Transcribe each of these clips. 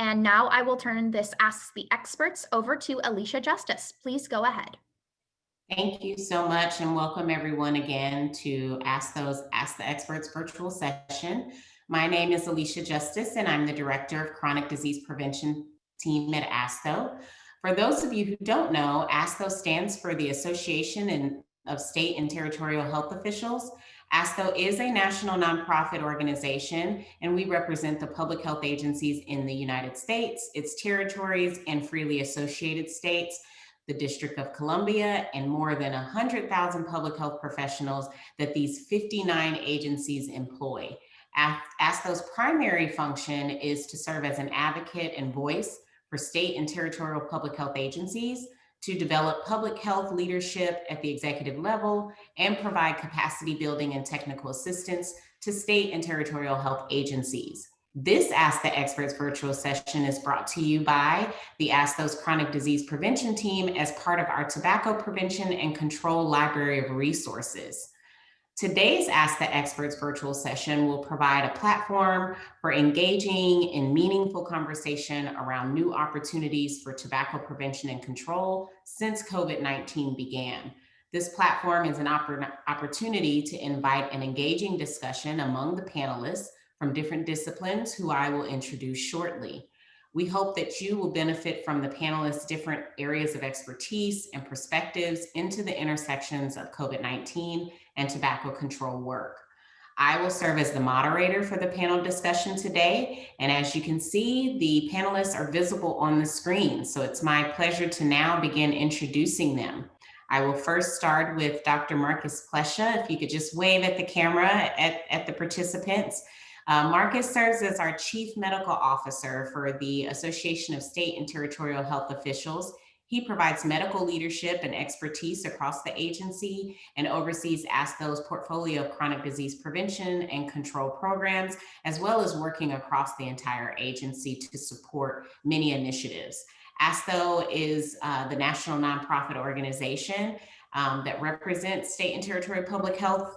And now I will turn this Ask the Experts over to Alicia Justice. Please go ahead. Thank you so much, and welcome everyone again to Ask the Experts virtual session. My name is Alicia Justice, and I'm the Director of Chronic Disease Prevention Team at ASTHO. For those of you who don't know, ASTHO stands for the Association of State and Territorial Health Officials. ASTHO is a national nonprofit organization, and we represent the public health agencies in the United States, its territories, and freely associated states, the District of Columbia, and more than 100,000 public health professionals that these 59 agencies employ. ASTHO's primary function is to serve as an advocate and voice for state and territorial public health agencies, to develop public health leadership at the executive level, and provide capacity building and technical assistance to state and territorial health agencies. This Ask the Experts virtual session is brought to you by the ASTHO's Chronic Disease Prevention Team as part of our Tobacco Prevention and Control Library of Resources. Today's Ask the Experts virtual session will provide a platform for engaging in meaningful conversation around new opportunities for tobacco prevention and control since COVID-19 began. This platform is an opportunity to invite an engaging discussion among the panelists from different disciplines who I will introduce shortly. We hope that you will benefit from the panelists' different areas of expertise and perspectives into the intersections of COVID-19 and tobacco control work. I will serve as the moderator for the panel discussion today, and as you can see, the panelists are visible on the screen, so it's my pleasure to now begin introducing them. I will first start with Dr. Marcus Plescia. If you could just wave at the camera at the participants. Marcus serves as our Chief Medical Officer for the Association of State and Territorial Health Officials. He provides medical leadership and expertise across the agency and oversees ASTHO's portfolio of chronic disease prevention and control programs, as well as working across the entire agency to support many initiatives. ASTHO is the national nonprofit organization that represents state and territorial public health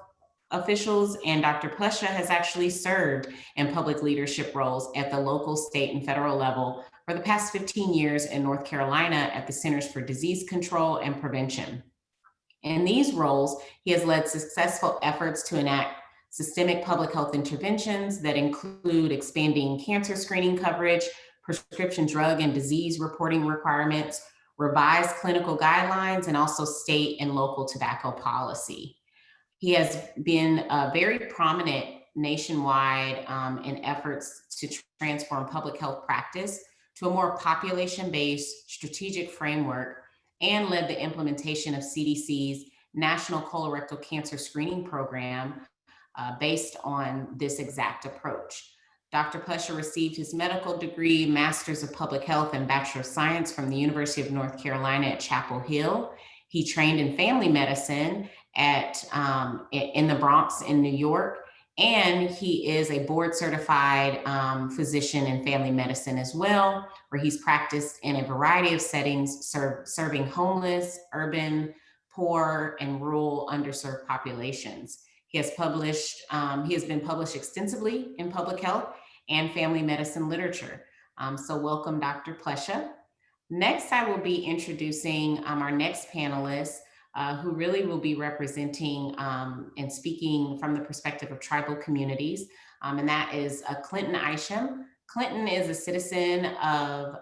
officials, and Dr. Plescia has actually served in public leadership roles at the local, state, and federal level for the past 15 years in North Carolina at the Centers for Disease Control and Prevention. In these roles, he has led successful efforts to enact systemic public health interventions that include expanding cancer screening coverage, prescription drug and disease reporting requirements, revised clinical guidelines, and also state and local tobacco policy. He has been very prominent nationwide in efforts to transform public health practice to a more population-based strategic framework, and led the implementation of CDC's National Colorectal Cancer Screening Program based on this exact approach. Dr. Plescia received his medical degree, Master's of Public Health and Bachelor of Science from the University of North Carolina at Chapel Hill. He trained in family medicine in the Bronx in New York, and he is a board certified physician in family medicine as well, where he's practiced in a variety of settings, serving homeless, urban, poor, and rural underserved populations. He has been published extensively in public health and family medicine literature. So welcome, Dr. Plescia. Next, I will be introducing our next panelist, who really will be representing and speaking from the perspective of tribal communities, and that is Clinton Isham. Clinton is a citizen of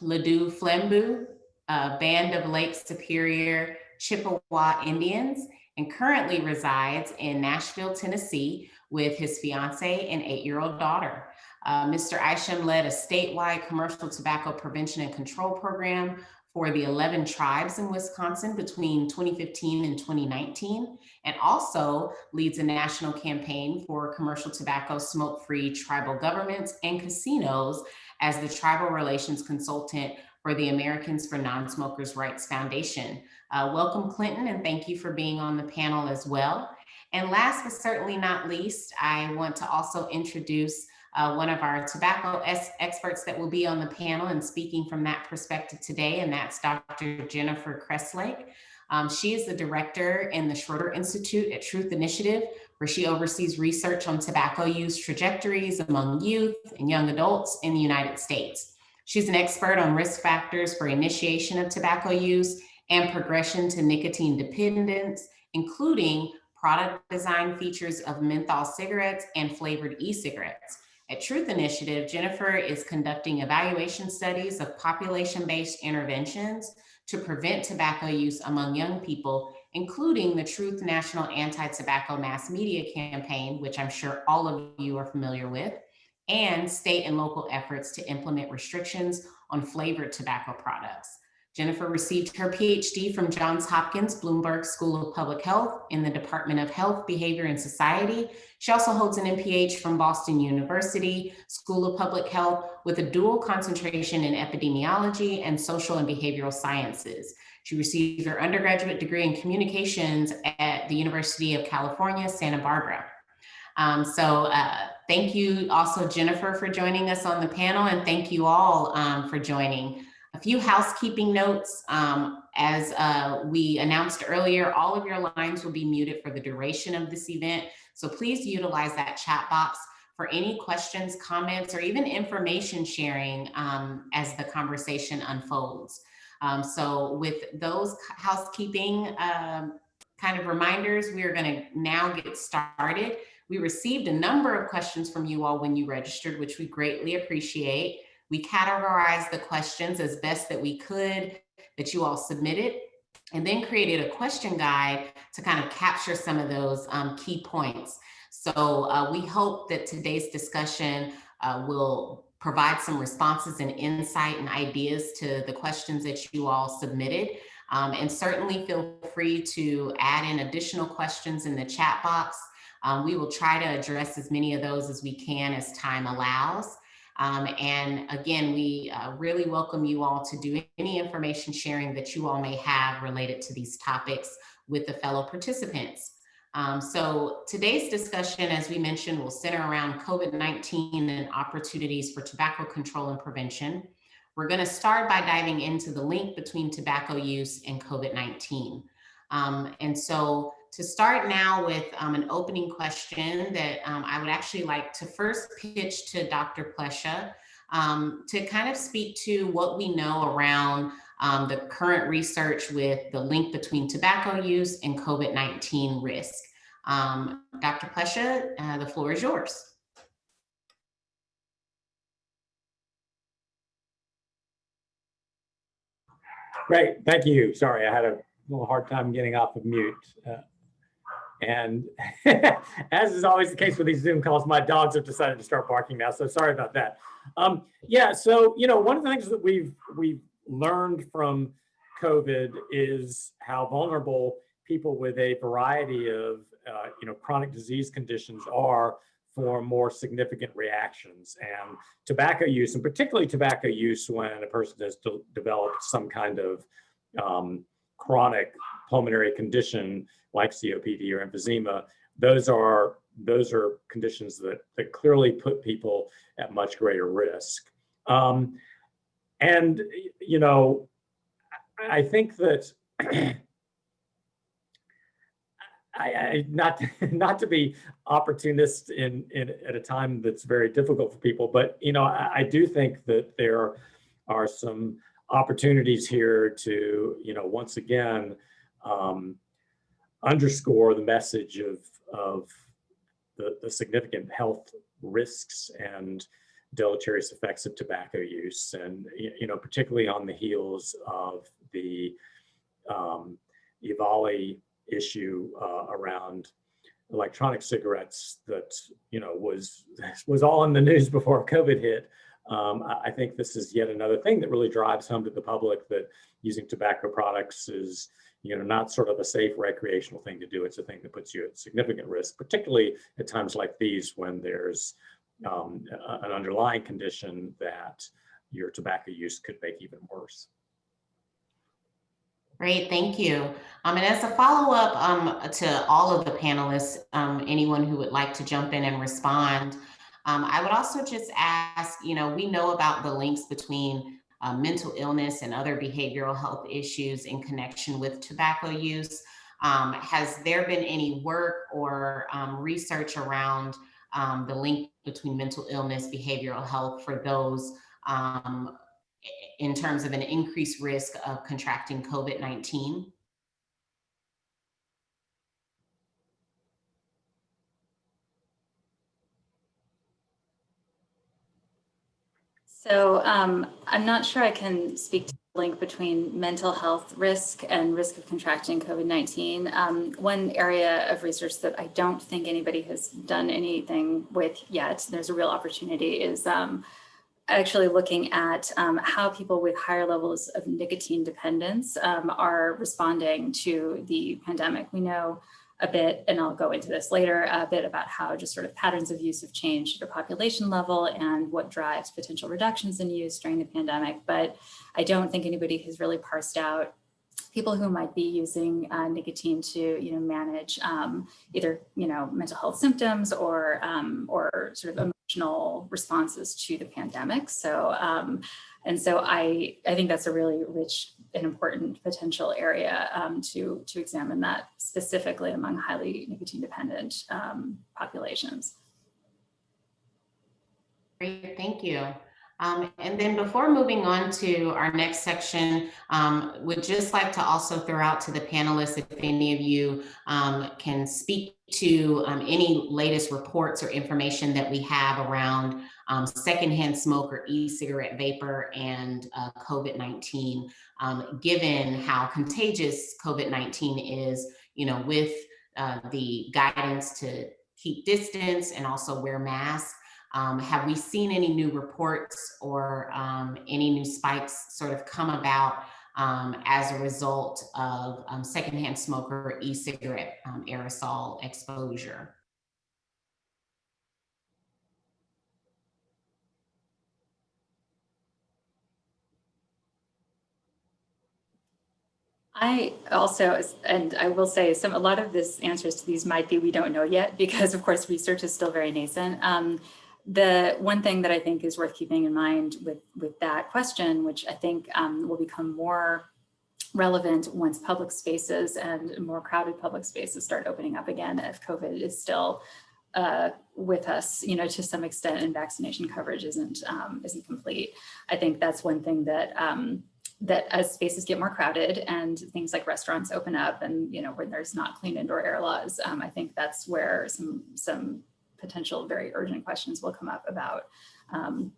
Ladue Flembu, Band of Lake Superior Chippewa Indians, and currently resides in Nashville, Tennessee, with his fiance and 8-year-old daughter. Mr. Isham led a statewide commercial tobacco prevention and control program for the 11 tribes in Wisconsin between 2015 and 2019, and also leads a national campaign for commercial tobacco smoke-free tribal governments and casinos as the tribal relations consultant for the Americans for Nonsmokers Rights Foundation. Welcome, Clinton, and thank you for being on the panel as well. And last but certainly not least, I want to also introduce one of our tobacco experts that will be on the panel and speaking from that perspective today, and that's Dr. Jennifer Kreslake. She is the director in the Schroeder Institute at Truth Initiative where she oversees research on tobacco use trajectories among youth and young adults in the United States. She's an expert on risk factors for initiation of tobacco use and progression to nicotine dependence, including product design features of menthol cigarettes and flavored e-cigarettes. At Truth Initiative, Jennifer is conducting evaluation studies of population-based interventions to prevent tobacco use among young people, including the Truth National Anti-Tobacco Mass Media Campaign, which I'm sure all of you are familiar with, and state and local efforts to implement restrictions on flavored tobacco products. Jennifer received her PhD from Johns Hopkins Bloomberg School of Public Health in the Department of Health, Behavior, and Society. She also holds an MPH from Boston University School of Public Health with a dual concentration in epidemiology and social and behavioral sciences. She received her undergraduate degree in communications at the University of California, Santa Barbara. Thank you also, Jennifer, for joining us on the panel, and thank you all for joining. A few housekeeping notes. As we announced earlier, all of your lines will be muted for the duration of this event. So please utilize that chat box for any questions, comments, or even information sharing as the conversation unfolds. So with those housekeeping kind of reminders, we are going to now get started. We received a number of questions from you all when you registered, which we greatly appreciate. We categorized the questions as best that we could that you all submitted, and then created a question guide to kind of capture some of those key points. So we hope that today's discussion will provide some responses and insight and ideas to the questions that you all submitted. And certainly feel free to add in additional questions in the chat box. We will try to address as many of those as we can as time allows. And again, we really welcome you all to do any information sharing that you all may have related to these topics with the fellow participants. So today's discussion, as we mentioned, will center around COVID-19 and opportunities for tobacco control and prevention. We're going to start by diving into the link between tobacco use and COVID-19. And so to start now with an opening question that I would actually like to first pitch to Dr. Plescia to kind of speak to what we know around the current research with the link between tobacco use and COVID-19 risk. Dr. Plescia, the floor is yours. Great, thank you. Sorry, I had a little hard time getting off of mute. And as is always the case with these Zoom calls, my dogs have decided to start barking now, so sorry about that. Yeah, so one of the things that we've learned from COVID is how vulnerable people with a variety of chronic disease conditions are for more significant reactions. And tobacco use, and particularly tobacco use when a person has developed some kind of chronic pulmonary condition like COPD or emphysema, those are conditions that clearly put people at much greater risk. And I think that not to be opportunist at a time that's very difficult for people, but I do think that there are some opportunities here to once again underscore the message of the significant health risks and deleterious effects of tobacco use, and particularly on the heels of the EVALI issue around electronic cigarettes that was all in the news before COVID hit. I think this is yet another thing that really drives home to the public that using tobacco products is not sort of a safe recreational thing to do. It's a thing that puts you at significant risk, particularly at times like these when there's an underlying condition that your tobacco use could make even worse. Great, thank you. And as a follow-up to all of the panelists, anyone who would like to jump in and respond, I would also just ask, we know about the links between mental illness and other behavioral health issues in connection with tobacco use. Has there been any work or research around the link between mental illness, behavioral health for those in terms of an increased risk of contracting COVID-19? So I'm not sure I can speak to the link between mental health risk and risk of contracting COVID-19. One area of research that I don't think anybody has done anything with yet, there's a real opportunity, is actually looking at how people with higher levels of nicotine dependence are responding to the pandemic. We know a bit, and I'll go into this later, a bit about how just sort of patterns of use have changed at a population level and what drives potential reductions in use during the pandemic. But I don't think anybody has really parsed out people who might be using nicotine to, manage either, mental health symptoms or sort of emotional responses to the pandemic. So, and so I think that's a really rich and important potential area to examine that specifically among highly nicotine dependent populations. Great, thank you. And then before moving on to our next section, would just like to also throw out to the panelists, if any of you can speak to any latest reports or information that we have around secondhand smoke or e-cigarette vapor and COVID-19, given how contagious COVID-19 is, with the guidance to keep distance and also wear masks. Have we seen any new reports or any new spikes sort of come about as a result of secondhand smoke or e-cigarette aerosol exposure? I also, and I will say a lot of this answers to these might be we don't know yet, because of course research is still very nascent. The one thing that I think is worth keeping in mind with that question, which I think will become more relevant once public spaces and more crowded public spaces start opening up again, if COVID is still with us, to some extent, and vaccination coverage isn't complete. I think that's one thing that that as spaces get more crowded and things like restaurants open up and, when there's not clean indoor air laws, I think that's where some potential very urgent questions will come up about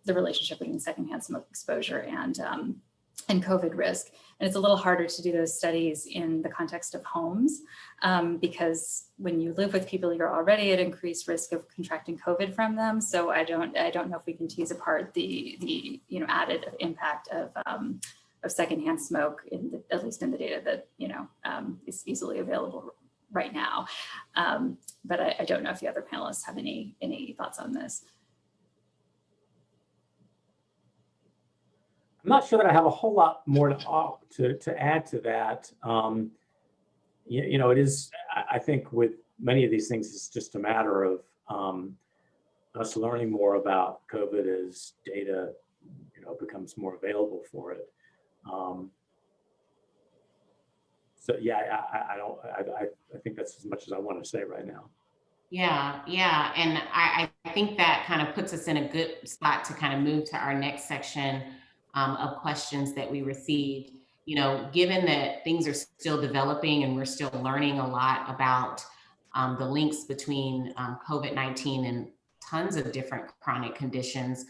the relationship between secondhand smoke exposure and COVID risk. And it's a little harder to do those studies in the context of homes because when you live with people, you're already at increased risk of contracting COVID from them. So I don't know if we can tease apart the added impact of secondhand smoke at least in the data that is easily available right now. But I don't know if the other panelists have any thoughts on this. I'm not sure that I have a whole lot more to add to that. It is, I think with many of these things, it's just a matter of us learning more about COVID as data, becomes more available for it. So yeah, I think that's as much as I want to say right now. Yeah, and I think that kind of puts us in a good spot to kind of move to our next section of questions that we received. Given that things are still developing and we're still learning a lot about the links between COVID-19 and tons of different chronic conditions,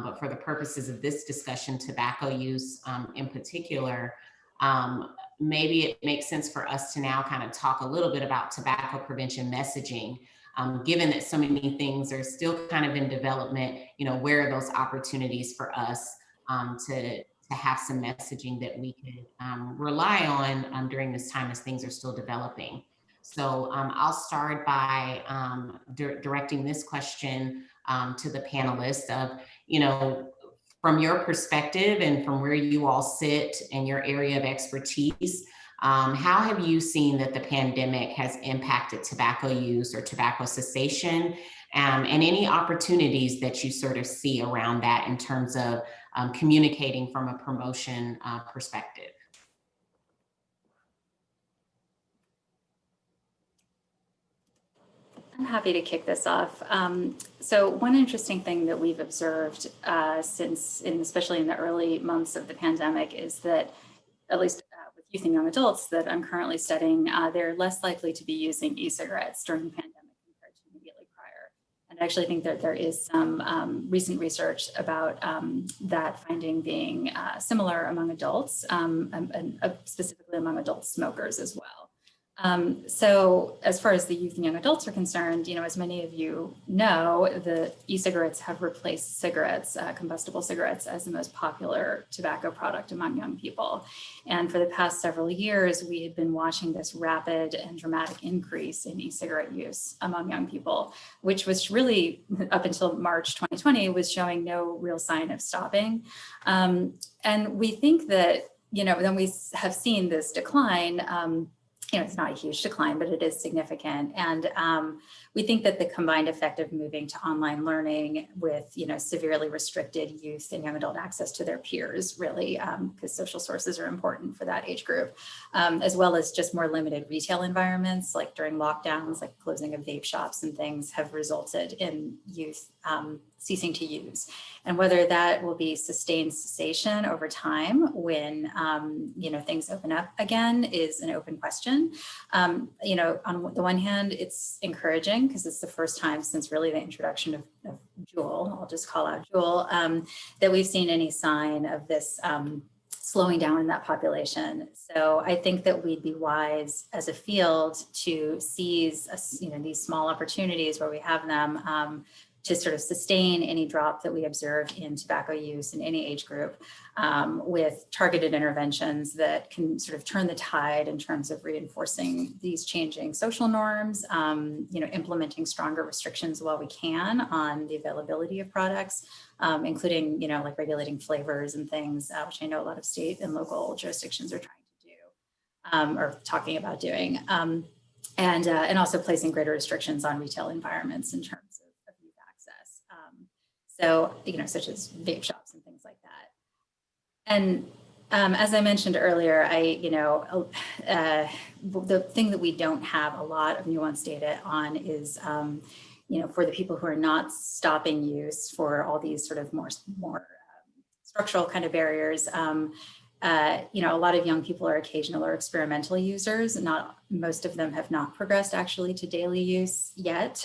but for the purposes of this discussion, tobacco use in particular, maybe it makes sense for us to now kind of talk a little bit about tobacco prevention messaging. Given that so many things are still kind of in development, where are those opportunities for us to have some messaging that we could rely on during this time as things are still developing. So I'll start by directing this question to the panelists of, from your perspective and from where you all sit in your area of expertise, how have you seen that the pandemic has impacted tobacco use or tobacco cessation, and any opportunities that you sort of see around that in terms of communicating from a promotion perspective? I'm happy to kick this off. So one interesting thing that we've observed especially in the early months of the pandemic, is that at least with youth and young adults that I'm currently studying, they're less likely to be using e-cigarettes during the pandemic compared to immediately prior. And I actually think that there is some recent research about that finding being similar among adults, and specifically among adult smokers as well. So as far as the youth and young adults are concerned, as many of you know, the e-cigarettes have replaced cigarettes, combustible cigarettes, as the most popular tobacco product among young people. And for the past several years, we had been watching this rapid and dramatic increase in e-cigarette use among young people, which was really, up until March 2020, was showing no real sign of stopping. And we think that, then we have seen this decline. It's not a huge decline, but it is significant. And we think that the combined effect of moving to online learning with, severely restricted youth and young adult access to their peers, really, because social sources are important for that age group, as well as just more limited retail environments, like during lockdowns, like closing of vape shops and things, have resulted in youth ceasing to use. And whether that will be sustained cessation over time when, things open up again is an open question. On the one hand, it's encouraging because it's the first time since really the introduction of Juul, I'll just call out Juul, that we've seen any sign of this slowing down in that population. So I think that we'd be wise as a field to seize, these small opportunities where we have them, to sort of sustain any drop that we observe in tobacco use in any age group, with targeted interventions that can sort of turn the tide in terms of reinforcing these changing social norms, implementing stronger restrictions while we can on the availability of products, including, like regulating flavors and things, which I know a lot of state and local jurisdictions are trying to do, or talking about doing, and also placing greater restrictions on retail environments in terms of youth access. So, such as vape shops and things like that. And as I mentioned earlier, the thing that we don't have a lot of nuanced data on is, for the people who are not stopping use for all these sort of more structural kind of barriers. A lot of young people are occasional or experimental users. Most of them have not progressed actually to daily use yet.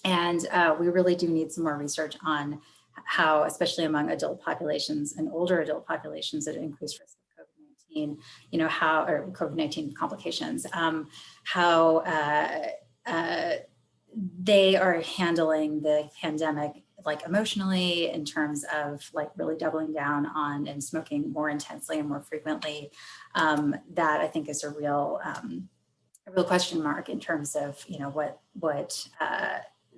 And we really do need some more research on how, especially among adult populations and older adult populations at increased risk of COVID-19, or COVID-19 complications, how they are handling the pandemic, like emotionally, in terms of like really doubling down on and smoking more intensely and more frequently. That I think is a real question mark in terms of what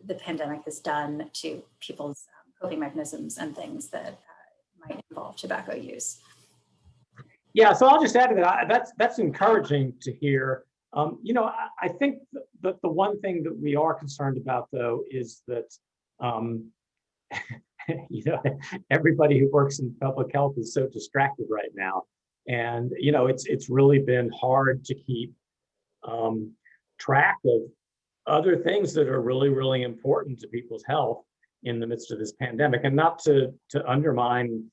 the pandemic has done to people's coping mechanisms and things that might involve tobacco use. Yeah, so I'll just add to that. That's encouraging to hear. I think that the one thing that we are concerned about, though, is that everybody who works in public health is so distracted right now, and it's really been hard to keep track of other things that are really, really important to people's health in the midst of this pandemic. And not to undermine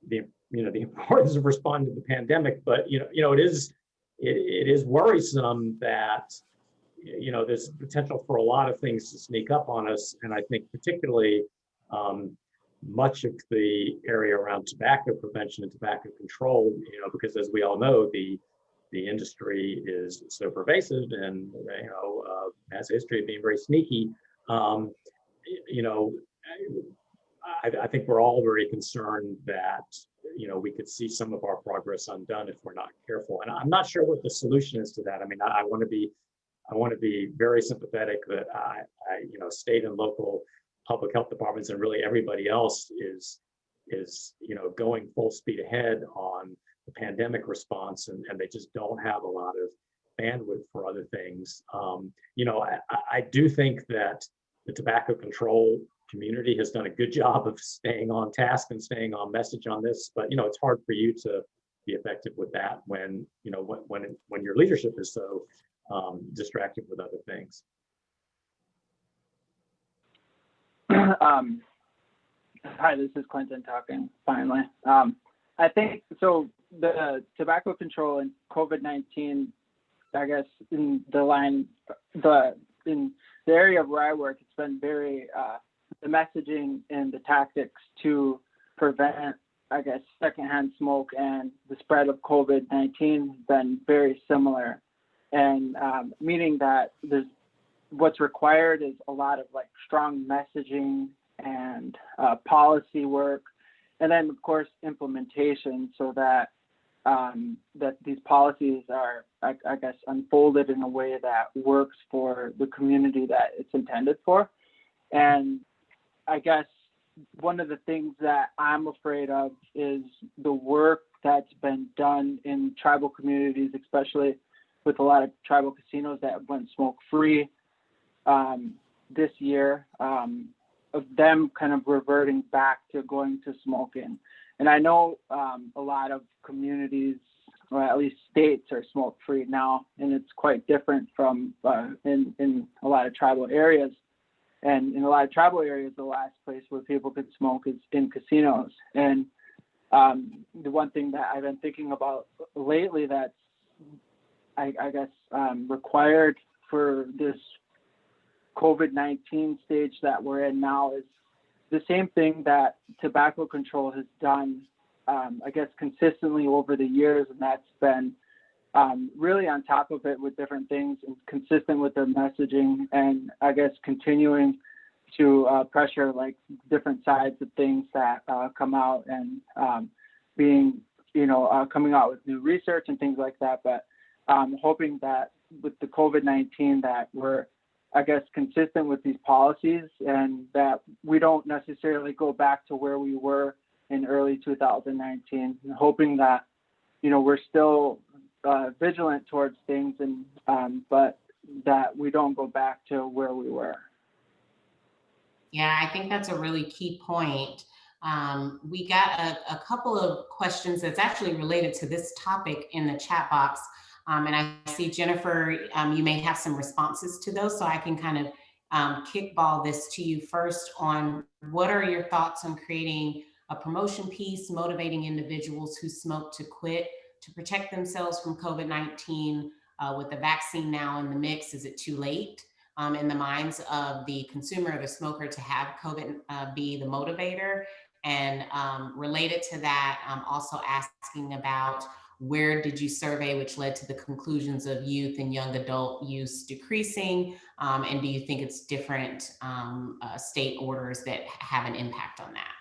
the importance of responding to the pandemic, but it is worrisome that there's potential for a lot of things to sneak up on us. And I think particularly much of the area around tobacco prevention and tobacco control, because as we all know, the industry is so pervasive and has a history of being very sneaky. I think we're all very concerned that we could see some of our progress undone if we're not careful. And I'm not sure what the solution is to that. I mean, I want to be very sympathetic that state and local public health departments and really everybody else is going full speed ahead on the pandemic response, and they just don't have a lot of bandwidth for other things. I do think that the tobacco control community has done a good job of staying on task and staying on message on this, but it's hard for you to be effective with that when your leadership is so distracted with other things. Hi, this is Clinton talking, finally. I think, so the tobacco control and COVID-19, I guess in the area where I work, it's been very, the messaging and the tactics to prevent, I guess, secondhand smoke and the spread of COVID-19 has been very similar. And meaning that what's required is a lot of like strong messaging and policy work, and then of course implementation, so that that these policies are, I guess, unfolded in a way that works for the community that it's intended for. And I guess one of the things that I'm afraid of is the work that's been done in tribal communities, especially with a lot of tribal casinos that went smoke-free this year, of them kind of reverting back to going to smoking. And I know a lot of communities, or at least states, are smoke-free now, and it's quite different from in a lot of tribal areas. And in a lot of tribal areas, the last place where people could smoke is in casinos. And the one thing that I've been thinking about lately that's, I guess, required for this COVID-19 stage that we're in now is the same thing that tobacco control has done, I guess, consistently over the years, and that's been really on top of it with different things and consistent with their messaging, and I guess continuing to pressure like different sides of things that come out, and being, coming out with new research and things like that. But hoping that with the COVID-19 that we're, I guess, consistent with these policies, and that we don't necessarily go back to where we were in early 2019, and hoping that, we're still vigilant towards things, and but that we don't go back to where we were. Yeah, I think that's a really key point. We got a couple of questions that's actually related to this topic in the chat box. And I see, Jennifer, you may have some responses to those, so I can kind of kickball this to you first on what are your thoughts on creating a promotion piece, motivating individuals who smoke to quit, to protect themselves from COVID-19 with the vaccine now in the mix. Is it too late in the minds of the consumer or the smoker to have COVID be the motivator? And related to that, I'm also asking about, where did you survey which led to the conclusions of youth and young adult use decreasing? And do you think it's different state orders that have an impact on that?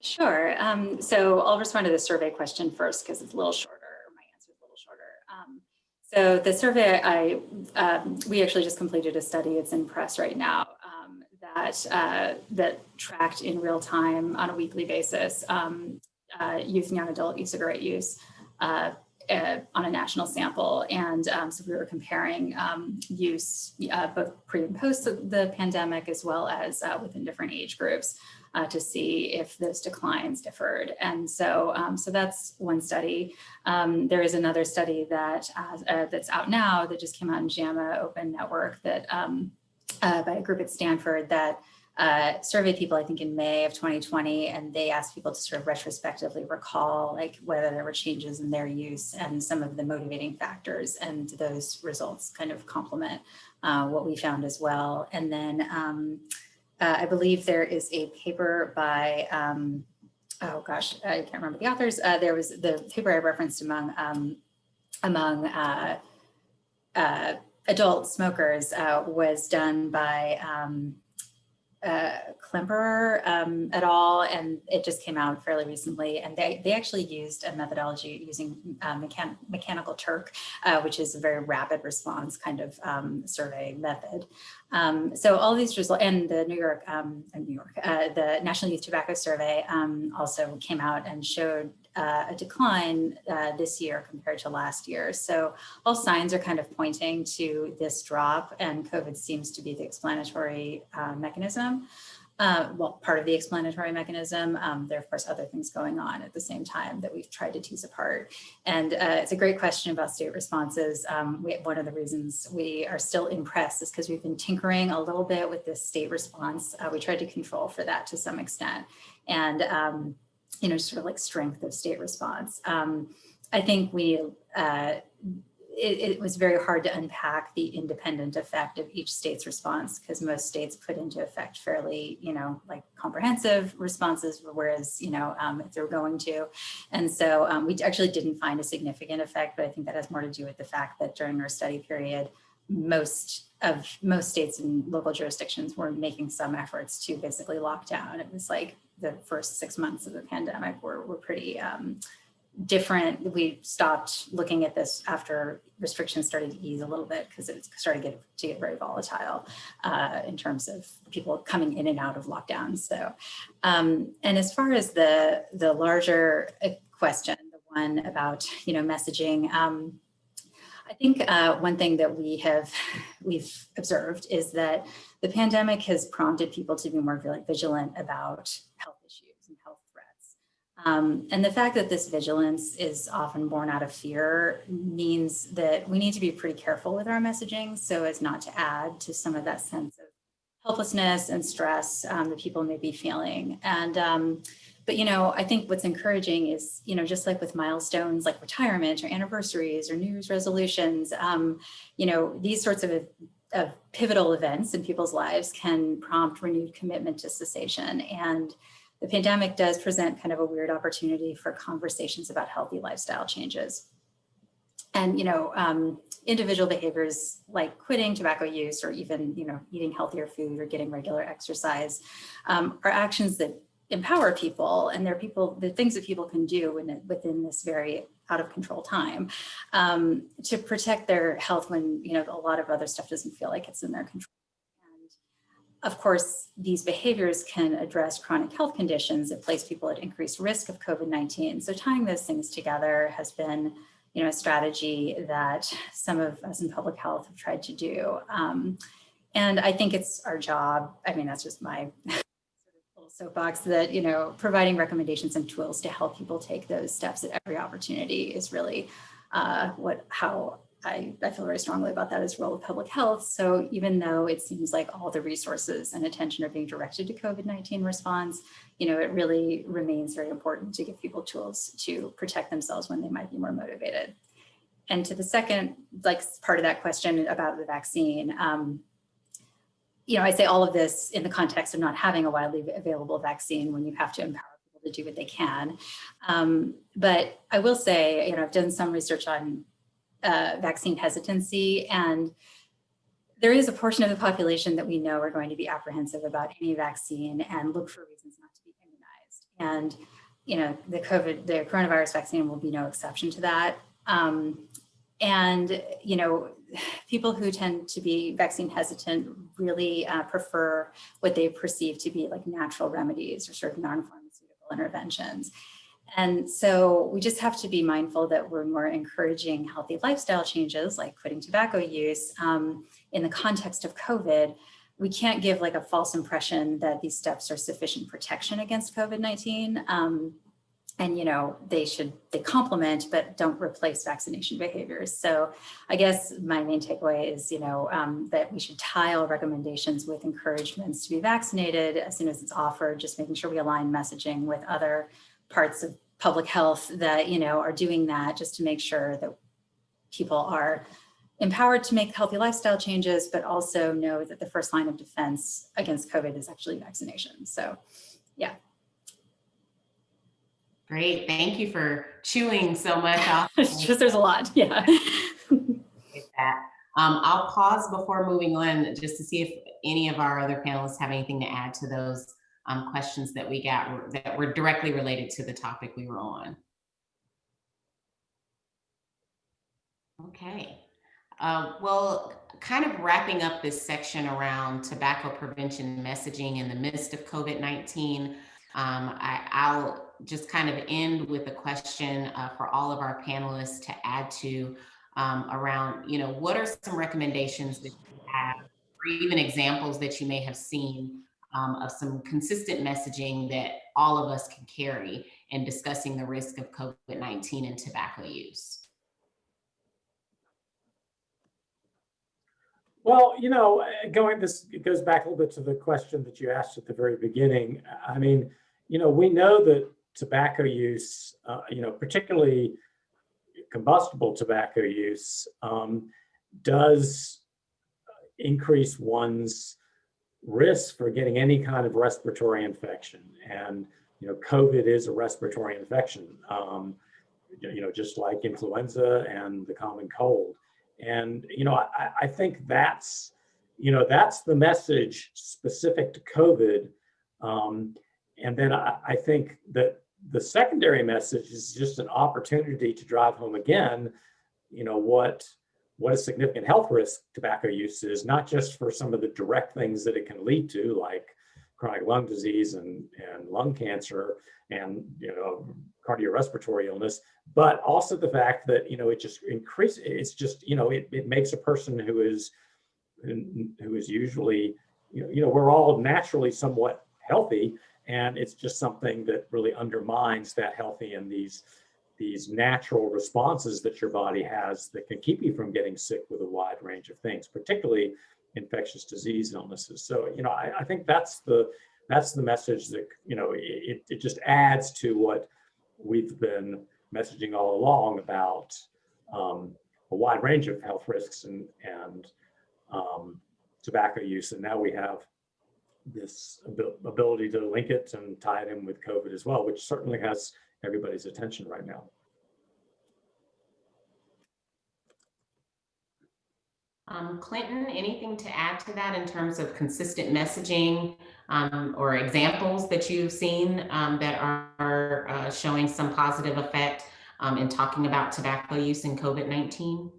Sure. So I'll respond to the survey question first because it's a little shorter. My answer is a little shorter. So the survey, we actually just completed a study. It's in press right now. That tracked in real time on a weekly basis youth and young adult e-cigarette use on a national sample. And so we were comparing use both pre and post the pandemic, as well as within different age groups to see if those declines differed. And so, so that's one study. There is another study that that's out now that just came out in JAMA Open Network that by a group at Stanford that surveyed people, I think in May of 2020, and they asked people to sort of retrospectively recall like whether there were changes in their use and some of the motivating factors, and those results kind of complement what we found as well. And then I believe there is a paper by, oh gosh, I can't remember the authors. There was the paper I referenced among adult smokers was done by Klemperer et al., and it just came out fairly recently. And they actually used a methodology using mechanical Turk, which is a very rapid response kind of survey method. So all these results, and the the National Youth Tobacco Survey also came out and showed a decline this year compared to last year. So all signs are kind of pointing to this drop, and COVID seems to be the explanatory mechanism. well, part of the explanatory mechanism. There are, of course, other things going on at the same time that we've tried to tease apart. And it's a great question about state responses. One of the reasons we are still in press is because we've been tinkering a little bit with this state response. We tried to control for that to some extent. And, you know, sort of like strength of state response. I think it was very hard to unpack the independent effect of each state's response, because most states put into effect fairly, you know, like comprehensive responses, whereas, you know, if they're going to. And so we actually didn't find a significant effect, but I think that has more to do with the fact that during our study period, most states and local jurisdictions were making some efforts to basically lock down. It was like the first 6 months of the pandemic were pretty different. We stopped looking at this after restrictions started to ease a little bit, because it started to get very volatile in terms of people coming in and out of lockdowns. So, and as far as the larger question, the one about, you know, messaging, I think one thing that we've observed is that the pandemic has prompted people to be more vigilant about health issues and health threats. And the fact that this vigilance is often born out of fear means that we need to be pretty careful with our messaging so as not to add to some of that sense of helplessness and stress that people may be feeling. And but, you know, I think what's encouraging is, you know, just like with milestones like retirement or anniversaries or New Year's resolutions, you know, these sorts of pivotal events in people's lives can prompt renewed commitment to cessation. And the pandemic does present kind of a weird opportunity for conversations about healthy lifestyle changes. And, you know, individual behaviors like quitting tobacco use, or even, you know, eating healthier food or getting regular exercise are actions that empower people, and they're things that people can do within this very out of control time to protect their health when, you know, a lot of other stuff doesn't feel like it's in their control. And of course, these behaviors can address chronic health conditions that place people at increased risk of COVID-19. So tying those things together has been, you know, a strategy that some of us in public health have tried to do. And I think it's our job. I mean, that's just my soapbox, that, you know, providing recommendations and tools to help people take those steps at every opportunity is really how I feel very strongly about that as role of public health. So even though it seems like all the resources and attention are being directed to COVID-19 response, you know, it really remains very important to give people tools to protect themselves when they might be more motivated. And to the second, like, part of that question about the vaccine, you know, I say all of this in the context of not having a widely available vaccine when you have to empower people to do what they can. But I will say, you know, I've done some research on vaccine hesitancy, and there is a portion of the population that we know are going to be apprehensive about any vaccine and look for reasons not to be immunized. And, you know, the coronavirus vaccine will be no exception to that. And, you know, people who tend to be vaccine hesitant really prefer what they perceive to be like natural remedies or sort of non-pharmaceutical interventions. And so we just have to be mindful that we're more encouraging healthy lifestyle changes like quitting tobacco use in the context of COVID. We can't give like a false impression that these steps are sufficient protection against COVID-19. And, you know, they complement, but don't replace vaccination behaviors. So I guess my main takeaway is, you know, that we should tile recommendations with encouragements to be vaccinated as soon as it's offered, just making sure we align messaging with other parts of public health that, you know, are doing that, just to make sure that people are empowered to make healthy lifestyle changes, but also know that the first line of defense against COVID is actually vaccination. So, yeah. Great. Thank you for chewing so much off. It's just, there's a lot. Yeah. That. I'll pause before moving on just to see if any of our other panelists have anything to add to those questions that we got that were directly related to the topic we were on. Okay. Well, kind of wrapping up this section around tobacco prevention messaging in the midst of COVID-19, I'll just kind of end with a question for all of our panelists to add to around, you know, what are some recommendations that you have, or even examples that you may have seen of some consistent messaging that all of us can carry in discussing the risk of COVID-19 and tobacco use. Well, you know, it goes back a little bit to the question that you asked at the very beginning. I mean, you know, we know that tobacco use, you know, particularly combustible tobacco use, does increase one's risk for getting any kind of respiratory infection. And, you know, COVID is a respiratory infection, you know, just like influenza and the common cold. And, you know, I think that's, you know, that's the message specific to COVID. And then I think that the secondary message is just an opportunity to drive home again, you know, what a significant health risk tobacco use is, not just for some of the direct things that it can lead to, like chronic lung disease and lung cancer and, you know, cardiorespiratory illness, but also the fact that, you know, it just increases, it's just, you know, it makes a person who is usually, you know, we're all naturally somewhat healthy, and it's just something that really undermines that healthy and these natural responses that your body has that can keep you from getting sick with a wide range of things, particularly infectious disease illnesses. So, you know, I think that's the message that, you know, it just adds to what we've been messaging all along about a wide range of health risks and tobacco use. And now we have this ability to link it and tie it in with COVID as well, which certainly has everybody's attention right now. Clinton, anything to add to that in terms of consistent messaging or examples that you've seen that are showing some positive effect in talking about tobacco use in COVID-19?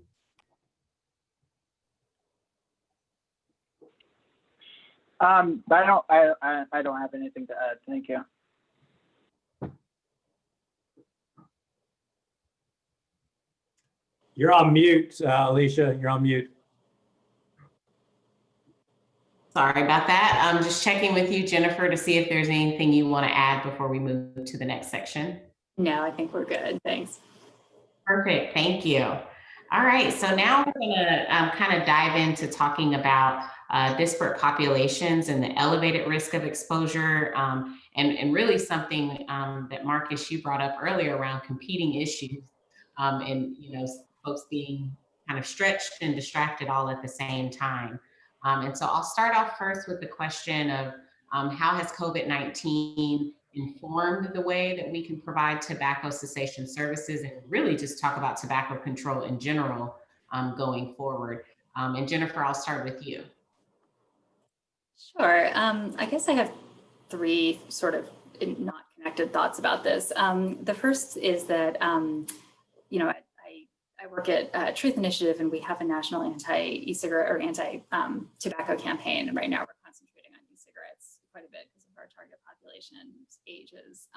I don't have anything to add. Thank you. You're on mute, Alicia. You're on mute. Sorry about that. I'm just checking with you, Jennifer, to see if there's anything you want to add before we move to the next section. No, I think we're good. Thanks. Perfect. Thank you. All right. So now we're going to kind of dive into talking about disparate populations and the elevated risk of exposure, and really something that Marcus, you brought up earlier around competing issues, and, you know, folks being kind of stretched and distracted all at the same time. And so I'll start off first with the question of how has COVID-19 informed the way that we can provide tobacco cessation services, and really just talk about tobacco control in general going forward. And Jennifer, I'll start with you. Sure. I guess I have three sort of not connected thoughts about this. The first is that, you know, I work at Truth Initiative, and we have a national anti-e-cigarette or anti-tobacco campaign. And right now we're concentrating on e-cigarettes quite a bit because of our target population ages.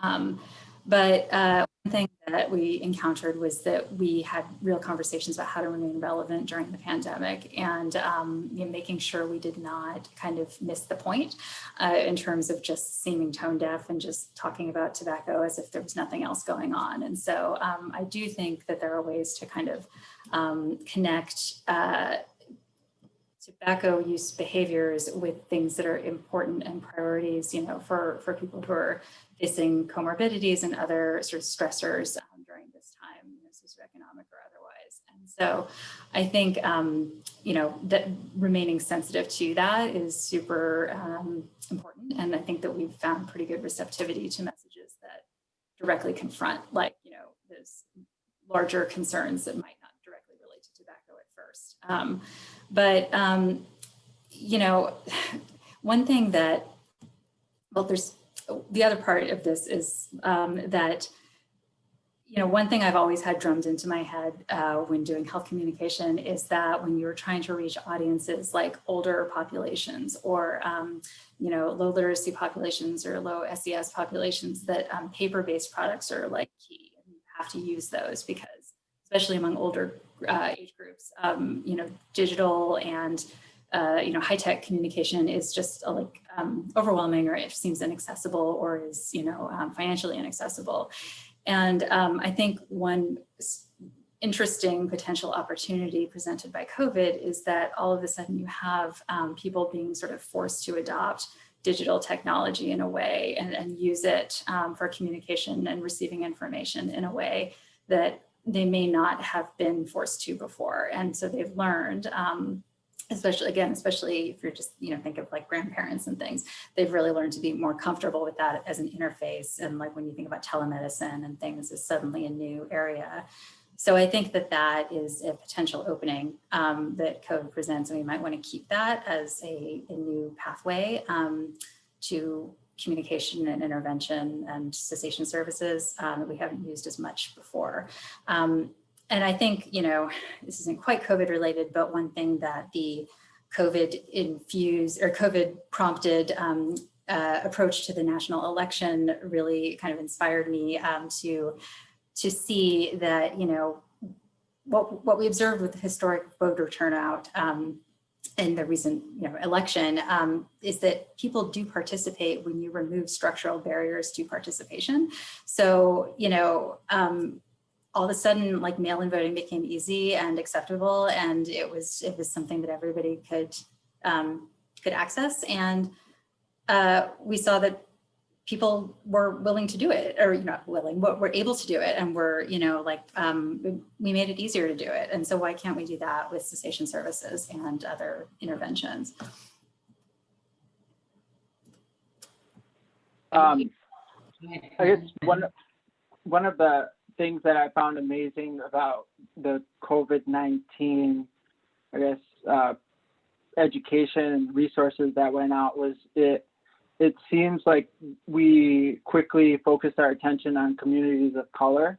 But one thing that we encountered was that we had real conversations about how to remain relevant during the pandemic, and you know, making sure we did not kind of miss the point in terms of just seeming tone deaf and just talking about tobacco as if there was nothing else going on. And so I do think that there are ways to kind of connect tobacco use behaviors with things that are important and priorities, you know, for people who are facing comorbidities and other sort of stressors during this time, you know, socioeconomic or otherwise. And so I think, you know, that remaining sensitive to that is super important. And I think that we've found pretty good receptivity to messages that directly confront, like, you know, those larger concerns that might not directly relate to tobacco at first. You know, one thing that, well, there's the other part of this is that, you know, one thing I've always had drummed into my head when doing health communication is that when you're trying to reach audiences like older populations or, you know, low literacy populations or low SES populations, that paper-based products are like key, and you have to use those because, especially among older age groups, you know, digital and you know, high-tech communication is just like overwhelming, or it seems inaccessible, or is, you know, financially inaccessible. And I think one interesting potential opportunity presented by COVID is that all of a sudden you have people being sort of forced to adopt digital technology in a way and use it for communication and receiving information in a way that they may not have been forced to before. And so they've learned, especially if you're just, you know, think of like grandparents and things, they've really learned to be more comfortable with that as an interface. And like when you think about telemedicine and things is suddenly a new area. So I think that that is a potential opening that COVID presents, and we might want to keep that as a new pathway to communication and intervention and cessation services that we haven't used as much before. And I think, you know, this isn't quite COVID related, but one thing that the COVID prompted approach to the national election really kind of inspired me to see that, you know, what we observed with the historic voter turnout in the recent, you know, election is that people do participate when you remove structural barriers to participation. So, you know, all of a sudden, like mail-in voting became easy and acceptable, and it was something that everybody could access, and we saw that people were willing to do it, or not willing, but were able to do it, and were, you know, like we made it easier to do it. And so why can't we do that with cessation services and other interventions? I guess one of the things that I found amazing about the COVID-19, I guess, education and resources that went out was it seems like we quickly focused our attention on communities of color,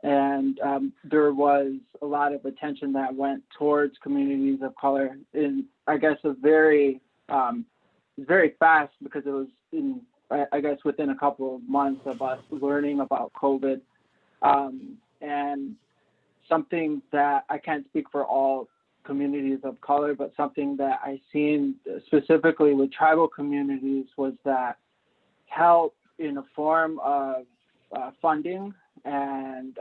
and there was a lot of attention that went towards communities of color in, I guess, very fast, because it was in, I guess, within a couple of months of us learning about COVID. And something that I can't speak for all communities of color, but something that I seen specifically with tribal communities was that help in a form of funding and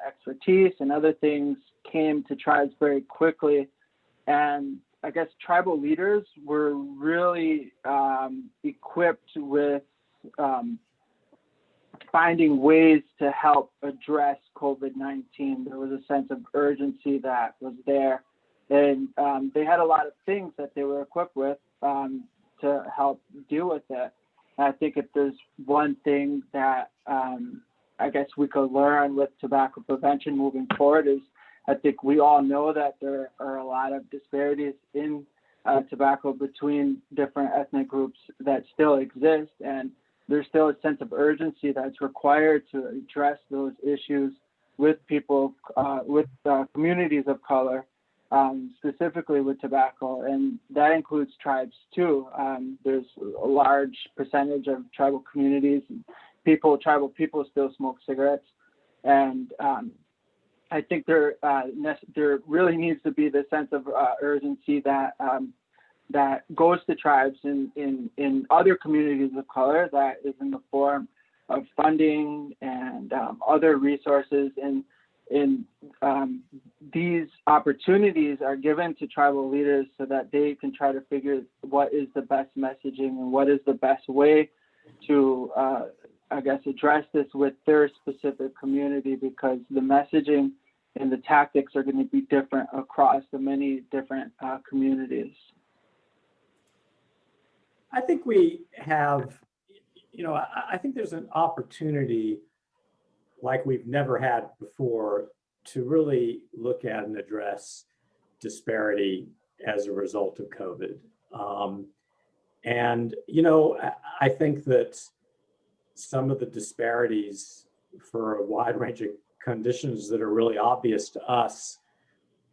expertise and other things came to tribes very quickly. And I guess tribal leaders were really equipped with finding ways to help address COVID-19. There was a sense of urgency that was there. And they had a lot of things that they were equipped with to help deal with it. And I think if there's one thing that I guess we could learn with tobacco prevention moving forward is, I think we all know that there are a lot of disparities in tobacco between different ethnic groups that still exist. And there's still a sense of urgency that's required to address those issues with people, with communities of color. Specifically with tobacco, and that includes tribes too. There's a large percentage of tribal communities, tribal people still smoke cigarettes, and I think there really needs to be the sense of urgency that goes to tribes in other communities of color, that is in the form of funding and other resources. And these opportunities are given to tribal leaders so that they can try to figure what is the best messaging and what is the best way to, I guess, address this with their specific community, because the messaging and the tactics are going to be different across the many different communities. I think we have, you know, I think there's an opportunity like we've never had before to really look at and address disparity as a result of COVID. And, you know, I think that some of the disparities for a wide range of conditions that are really obvious to us,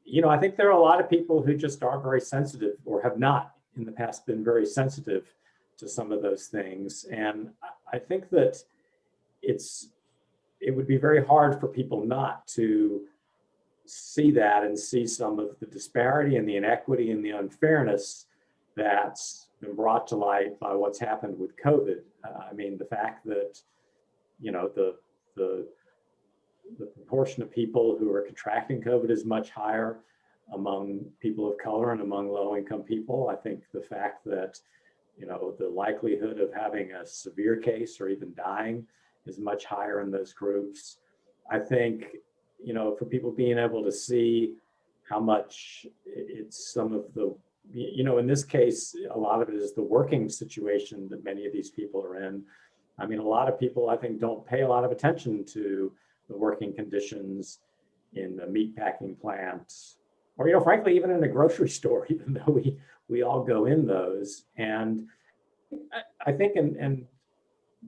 you know, I think there are a lot of people who just aren't very sensitive, or have not in the past been very sensitive to some of those things. And I think that it would be very hard for people not to see that and see some of the disparity and the inequity and the unfairness that's been brought to light by what's happened with COVID. I mean, the fact that, you know, the proportion of people who are contracting COVID is much higher among people of color and among low-income people. I think the fact that, you know, the likelihood of having a severe case or even dying is much higher in those groups. I think, you know, for people being able to see how much it's some of the, you know, in this case, a lot of it is the working situation that many of these people are in. I mean, a lot of people, I think, don't pay a lot of attention to the working conditions in the meatpacking plants, or, you know, frankly, even in a grocery store, even though we all go in those. And I think, and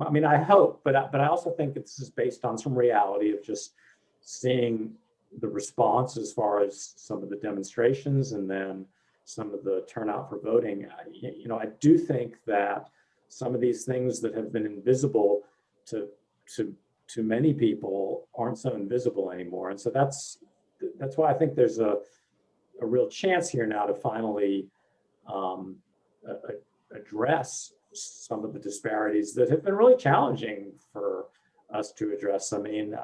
I mean, I hope, but I also think this is based on some reality of just seeing the response as far as some of the demonstrations and then some of the turnout for voting. You know, I do think that some of these things that have been invisible to many people aren't so invisible anymore. And so that's why I think there's a real chance here now to finally address some of the disparities that have been really challenging for us to address. I mean,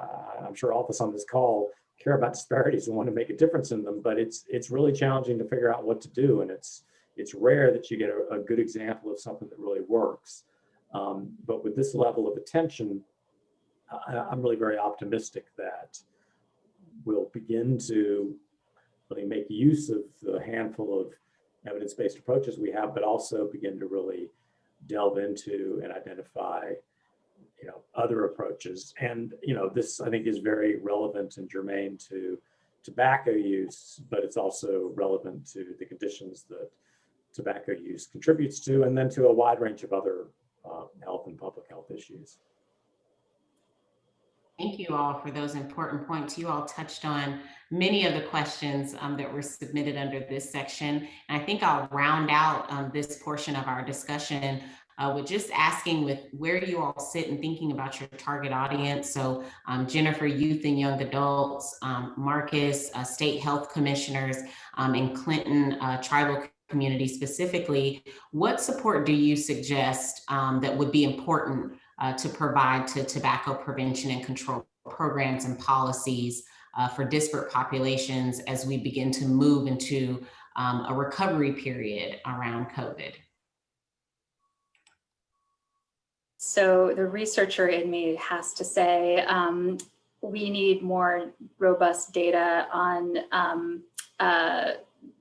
I'm sure all of us on this call care about disparities and want to make a difference in them, but it's really challenging to figure out what to do. And it's rare that you get a good example of something that really works. But with this level of attention, I'm really very optimistic that we'll begin to really make use of the handful of evidence-based approaches we have, but also begin to really delve into and identify, you know, other approaches. And, you know, this I think is very relevant and germane to tobacco use, but it's also relevant to the conditions that tobacco use contributes to, and then to a wide range of other health and public health issues. Thank you all for those important points. You all touched on many of the questions that were submitted under this section. And I think I'll round out this portion of our discussion with just asking with where you all sit and thinking about your target audience. So Jennifer, youth and young adults, Marcus, state health commissioners, and Clinton tribal community specifically, what support do you suggest that would be important to provide to tobacco prevention and control programs and policies for disparate populations as we begin to move into a recovery period around COVID? So the researcher in me has to say, we need more robust data on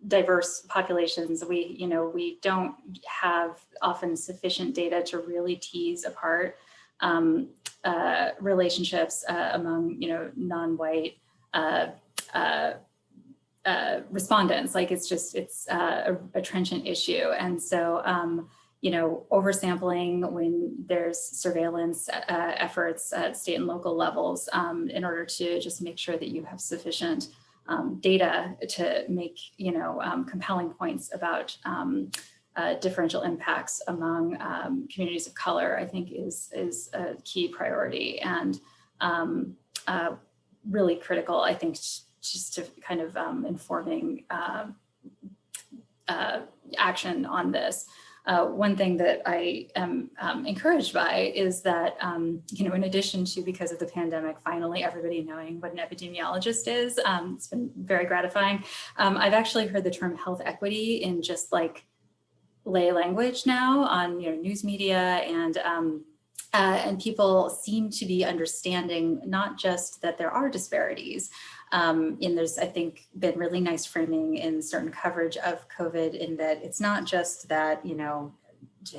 diverse populations. We don't have often sufficient data to really tease apart relationships among, non-white respondents. Like it's a trenchant issue. And so, oversampling when there's surveillance efforts at state and local levels in order to just make sure that you have sufficient data to make, compelling points about differential impacts among communities of color, I think is a key priority and really critical, I think, just to kind of informing action on this. One thing that I am encouraged by is that, in addition to, because of the pandemic, finally everybody knowing what an epidemiologist is, it's been very gratifying. I've actually heard the term health equity in just like lay language now on news media, and people seem to be understanding not just that there are disparities, and there's, I think, been really nice framing in certain coverage of COVID in that it's not just that,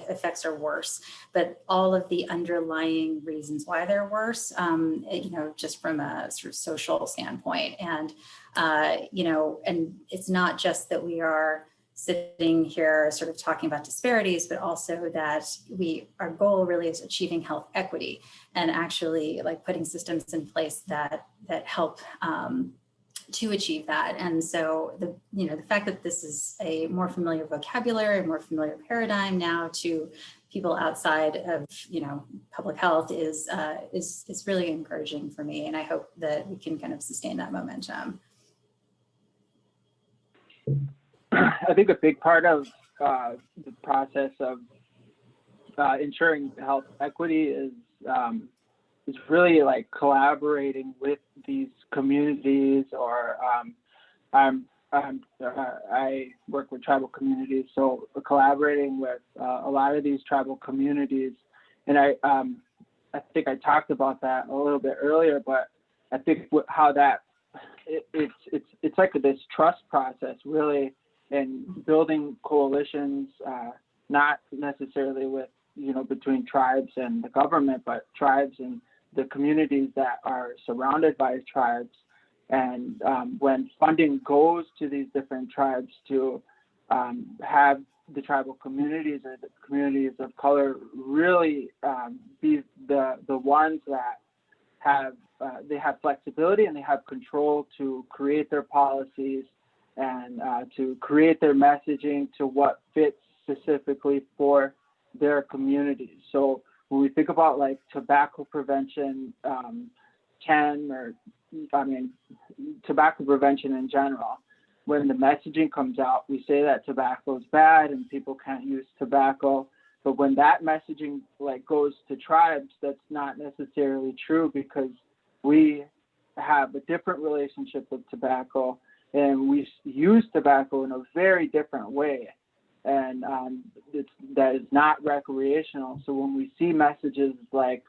effects are worse, but all of the underlying reasons why they're worse, just from a sort of social standpoint. And, and it's not just that we are sitting here sort of talking about disparities, but also that our goal really is achieving health equity and actually like putting systems in place that help to achieve that. And so the fact that this is a more familiar vocabulary, a more familiar paradigm now to people outside of public health is really encouraging for me, and I hope that we can kind of sustain that momentum. I think a big part of the process of ensuring health equity is really like collaborating with these communities, or I work with tribal communities, so collaborating with a lot of these tribal communities, and I think I talked about that a little bit earlier, but I think how that it's like this trust process really, and building coalitions, not necessarily with between tribes and the government, but tribes and the communities that are surrounded by tribes. And when funding goes to these different tribes to have the tribal communities or the communities of color really be the ones that have they have flexibility and they have control to create their policies and to create their messaging to what fits specifically for their communities. So when we think about like tobacco prevention, tobacco prevention in general, when the messaging comes out, we say that tobacco is bad and people can't use tobacco. But when that messaging like goes to tribes, that's not necessarily true, because we have a different relationship with tobacco and we use tobacco in a very different way. And that is not recreational. So when we see messages like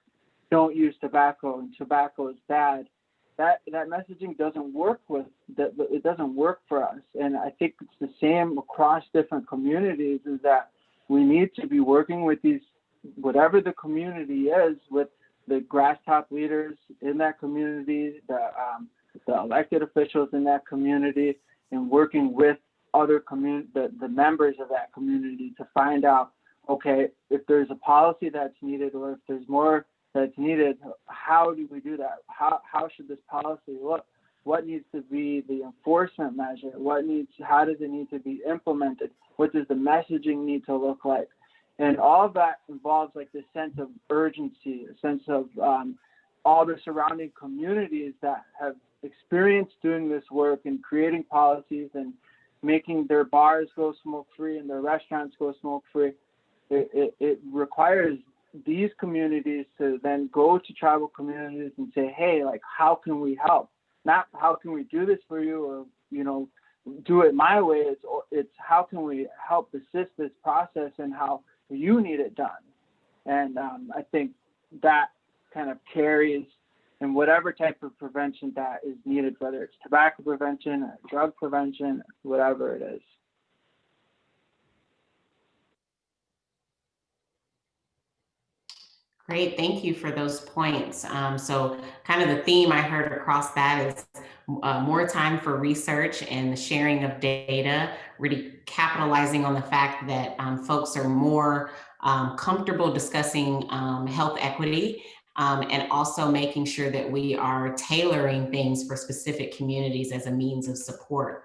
"don't use tobacco" and "tobacco is bad," that messaging doesn't work it doesn't work for us. And I think it's the same across different communities, is that we need to be working with these, whatever the community is, with the grass top leaders in that community, the elected officials in that community, and working with other the members of that community to find out, okay, if there's a policy that's needed, or if there's more that's needed, how do we do that? How should this policy look? What needs to be the enforcement measure? How does it need to be implemented? What does the messaging need to look like? And all of that involves like this sense of urgency, a sense of all the surrounding communities that have experienced doing this work and creating policies and making their bars go smoke-free and their restaurants go smoke-free. It requires these communities to then go to tribal communities and say, hey, like, how can we help? Not how can we do this for you, or, do it my way. It's how can we help assist this process and how you need it done. And I think that kind of carries in whatever type of prevention that is needed, whether it's tobacco prevention or drug prevention, whatever it is. Great, thank you for those points. So kind of the theme I heard across that is more time for research and the sharing of data, really capitalizing on the fact that folks are more comfortable discussing health equity, and also making sure that we are tailoring things for specific communities as a means of support.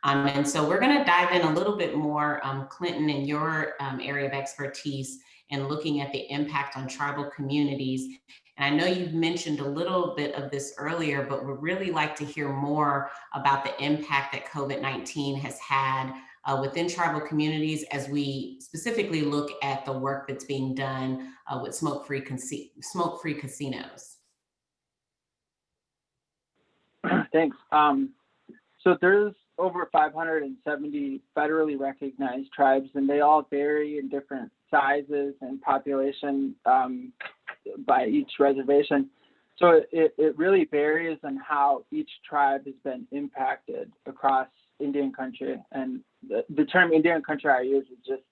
And so we're going to dive in a little bit more, Clinton, in your area of expertise, and looking at the impact on tribal communities. And I know you've mentioned a little bit of this earlier, but we'd really like to hear more about the impact that COVID-19 has had within tribal communities, as we specifically look at the work that's being done with smoke-free casinos. Thanks. So there's over 570 federally recognized tribes, and they all vary in different sizes and population by each reservation. So it really varies on how each tribe has been impacted across Indian country. And the term Indian country I use is just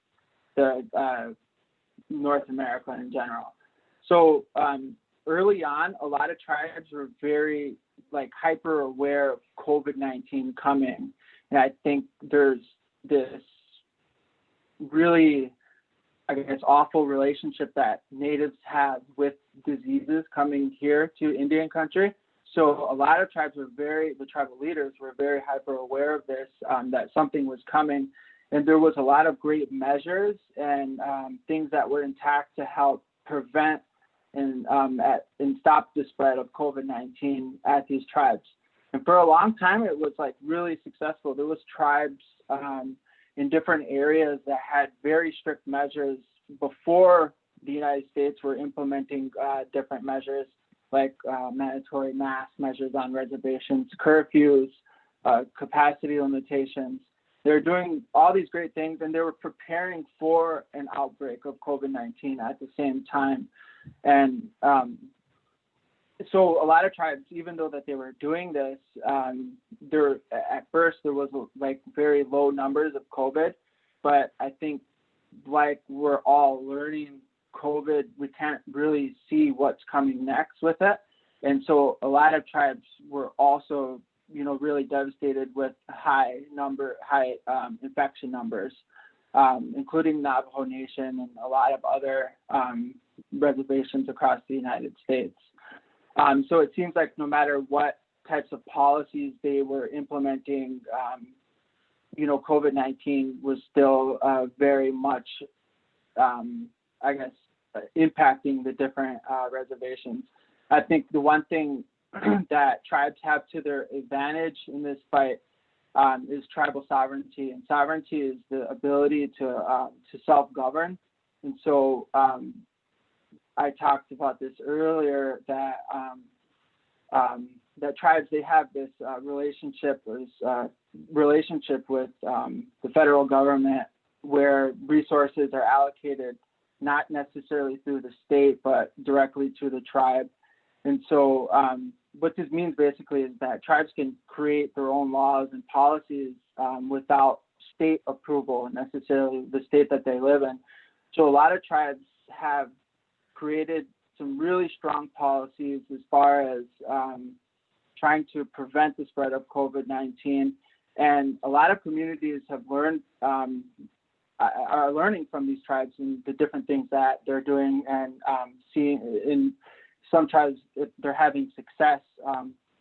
the North America in general. So early on, a lot of tribes were very hyper aware of COVID-19 coming. And I think there's this really, awful relationship that natives have with diseases coming here to Indian country. So a lot of tribes the tribal leaders were very hyper aware of this, that something was coming. And there was a lot of great measures and things that were intact to help prevent and stop the spread of COVID-19 at these tribes. And for a long time, it was really successful. There was tribes in different areas that had very strict measures before the United States were implementing different measures like mandatory mask measures on reservations, curfews, capacity limitations. They're doing all these great things, and they were preparing for an outbreak of COVID-19 at the same time. And so a lot of tribes, even though that they were doing this, at first there was like very low numbers of COVID, but I think like we're all learning COVID, we can't really see what's coming next with it. And so a lot of tribes were also, really devastated with high infection numbers, including Navajo Nation and a lot of other reservations across the United States. So it seems like no matter what types of policies they were implementing, COVID-19 was still very much, impacting the different reservations. I think the one thing that tribes have to their advantage in this fight is tribal sovereignty, and sovereignty is the ability to self-govern. And so I talked about this earlier, that that tribes, they have this relationship with the federal government, where resources are allocated not necessarily through the state, but directly to the tribe. And so what this means basically is that tribes can create their own laws and policies without state approval, necessarily the state that they live in. So a lot of tribes have created some really strong policies as far as trying to prevent the spread of COVID-19. And a lot of communities have learned, are learning from these tribes and the different things that they're doing, and seeing in some tribes, they're having success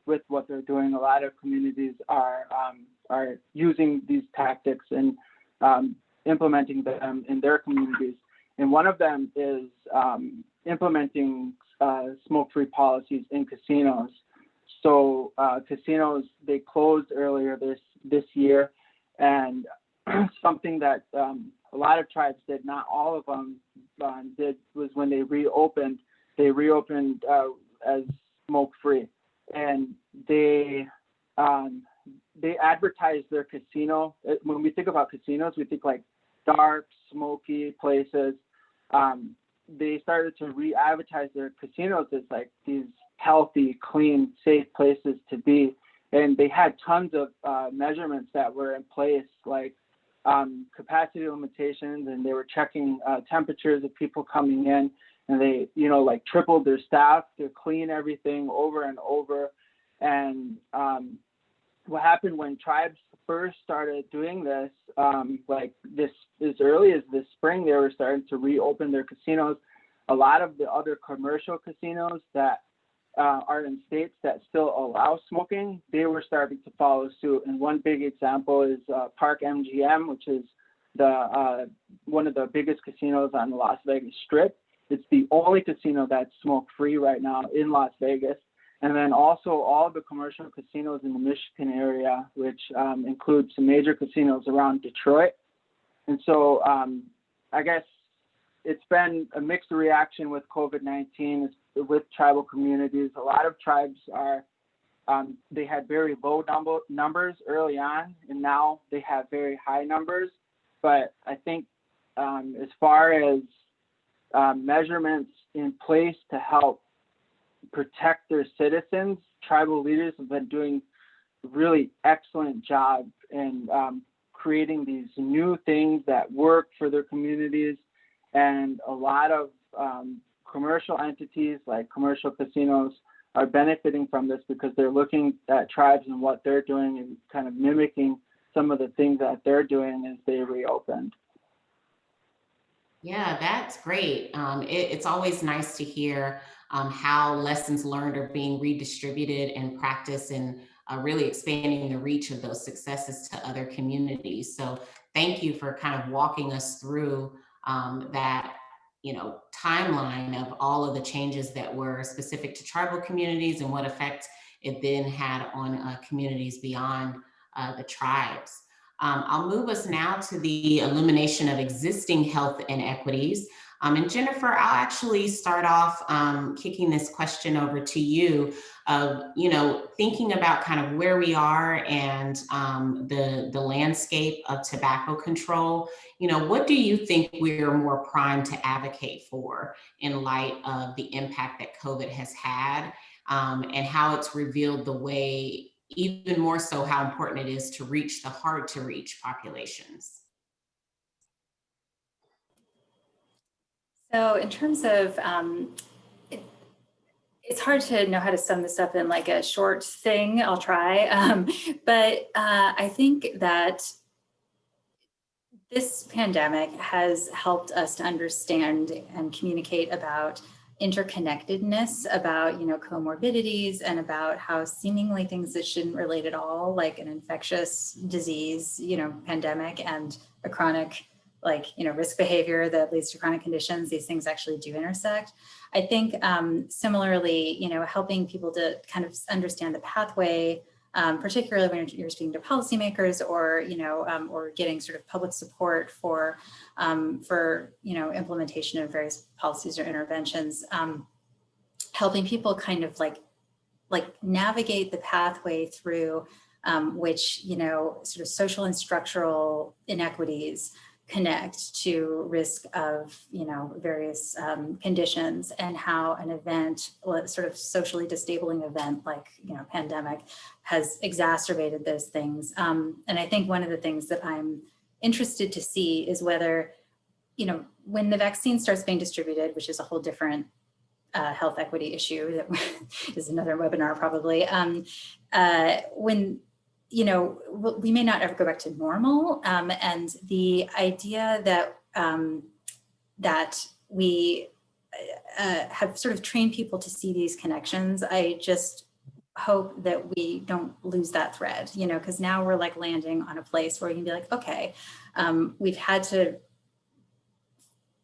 with what they're doing. A lot of communities are using these tactics and implementing them in their communities. And one of them is implementing smoke-free policies in casinos. So casinos, they closed earlier this year, and something that a lot of tribes did, not all of them did, was when they reopened as smoke-free, and they advertised their casino. When we think about casinos, we think like dark, smoky places. They started to re-advertise their casinos as like these healthy, clean, safe places to be. And they had tons of measurements that were in place, like capacity limitations, and they were checking temperatures of people coming in, and they, like tripled their staff to clean everything over and over. And what happened when tribes first started doing this, like this as early as this spring, they were starting to reopen their casinos. A lot of the other commercial casinos that are in states that still allow smoking, they were starting to follow suit. And one big example is Park MGM, which is the one of the biggest casinos on the Las Vegas Strip. It's the only casino that's smoke-free right now in Las Vegas. And then also all the commercial casinos in the Michigan area, which include some major casinos around Detroit. And so I guess it's been a mixed reaction with COVID-19 with tribal communities. A lot of tribes are, they had very low numbers early on, and now they have very high numbers. But I think as far as measurements in place to help protect their citizens, tribal leaders have been doing a really excellent job in creating these new things that work for their communities. And a lot of commercial entities like commercial casinos are benefiting from this because they're looking at tribes and what they're doing and kind of mimicking some of the things that they're doing as they reopened. Yeah, that's great. It's always nice to hear how lessons learned are being redistributed and practiced, and really expanding the reach of those successes to other communities. So thank you for kind of walking us through that, timeline of all of the changes that were specific to tribal communities and what effect it then had on communities beyond the tribes. I'll move us now to the illumination of existing health inequities. And Jennifer, I'll actually start off kicking this question over to you of, thinking about kind of where we are and the landscape of tobacco control. What do you think we're more primed to advocate for in light of the impact that COVID has had, and how it's revealed the way, even more so, how important it is to reach the hard to reach populations? So in terms of, it's hard to know how to sum this up in like a short thing. I'll try. But I think that this pandemic has helped us to understand and communicate about interconnectedness, about comorbidities, and about how seemingly things that shouldn't relate at all, like an infectious disease, pandemic, and a chronic risk behavior that leads to chronic conditions, these things actually do intersect. I think similarly, helping people to kind of understand the pathway, particularly when you're speaking to policymakers or, or getting sort of public support for implementation of various policies or interventions, helping people kind of like navigate the pathway through which, sort of social and structural inequities connect to risk of, various conditions, and how an event, sort of socially disabling event like, pandemic, has exacerbated those things. And I think one of the things that I'm interested to see is whether, when the vaccine starts being distributed, which is a whole different health equity issue that is another webinar probably, when we may not ever go back to normal, and the idea that that we have sort of trained people to see these connections, I just hope that we don't lose that thread, because now we're like landing on a place where we can be like, okay, we've had to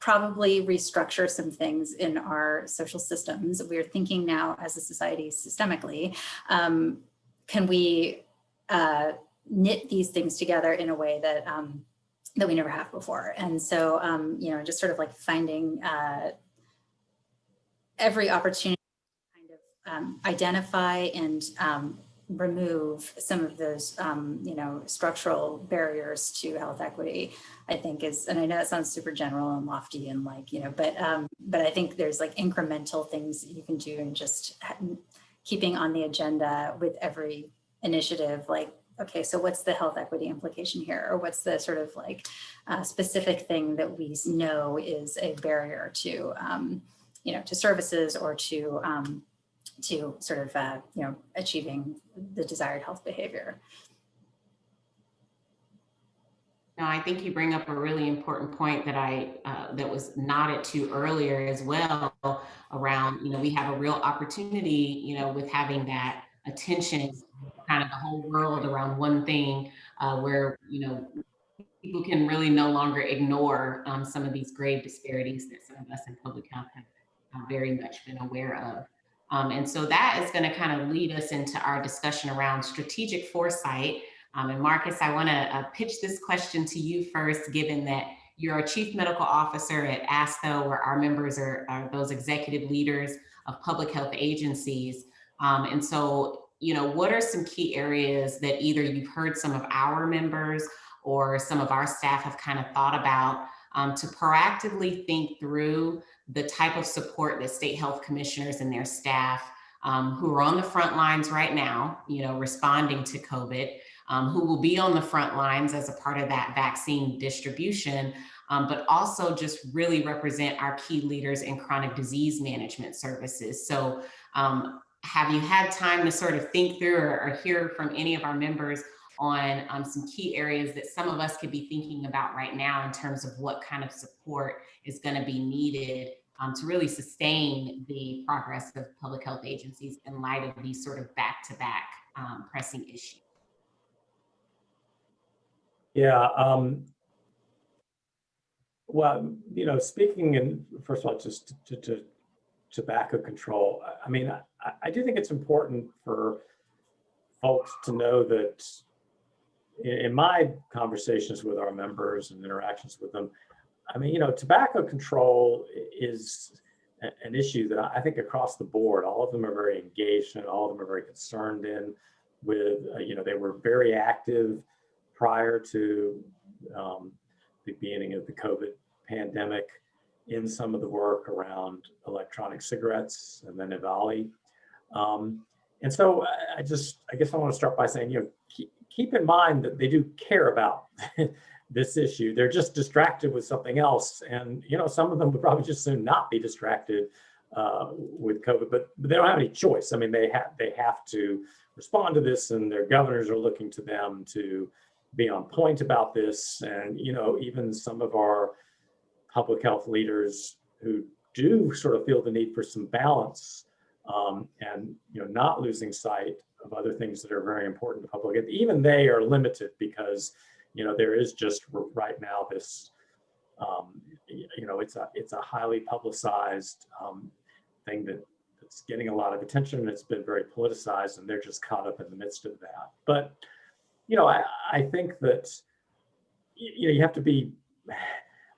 probably restructure some things in our social systems. We're thinking now as a society systemically, can we knit these things together in a way that that we never have before. And so, just sort of like finding every opportunity to kind of identify and remove some of those, structural barriers to health equity, I think is, and I know that sounds super general and lofty and like, but I think there's like incremental things that you can do, and just keeping on the agenda with every initiative, like, okay, so what's the health equity implication here? Or what's the sort of like specific thing that we know is a barrier to, to services, or to sort of, achieving the desired health behavior. No, I think you bring up a really important point that that was nodded to earlier as well, around, we have a real opportunity, with having that attention, kind of the whole world around one thing, where, people can really no longer ignore some of these grave disparities that some of us in public health have very much been aware of. And so that is going to kind of lead us into our discussion around strategic foresight. And Marcus, I want to pitch this question to you first, given that you're a chief medical officer at ASTHO, where our members are those executive leaders of public health agencies. And so, what are some key areas that either you've heard some of our members or some of our staff have kind of thought about to proactively think through the type of support that state health commissioners and their staff, who are on the front lines right now, responding to COVID, who will be on the front lines as a part of that vaccine distribution, but also just really represent our key leaders in chronic disease management services. So have you had time to sort of think through or hear from any of our members on some key areas that some of us could be thinking about right now in terms of what kind of support is going to be needed to really sustain the progress of public health agencies in light of these sort of back-to-back pressing issues? Yeah. Well, speaking in, first of all, just to tobacco control, I mean, I do think it's important for folks to know that in my conversations with our members and interactions with them, I mean, tobacco control is an issue that I think across the board, all of them are very engaged and all of them are very concerned in with, they were very active prior to the beginning of the COVID pandemic in some of the work around electronic cigarettes and then EVALI. And so I guess I want to start by saying, keep in mind that they do care about this issue. They're just distracted with something else. And, some of them would probably just soon not be distracted with COVID, but they don't have any choice. I mean, they have to respond to this, and their governors are looking to them to be on point about this. And, even some of our public health leaders who do sort of feel the need for some balance and, not losing sight of other things that are very important to public health, even they are limited because, there is just right now this, it's a highly publicized thing that's getting a lot of attention, and it's been very politicized, and they're just caught up in the midst of that. But, I think that, you have to be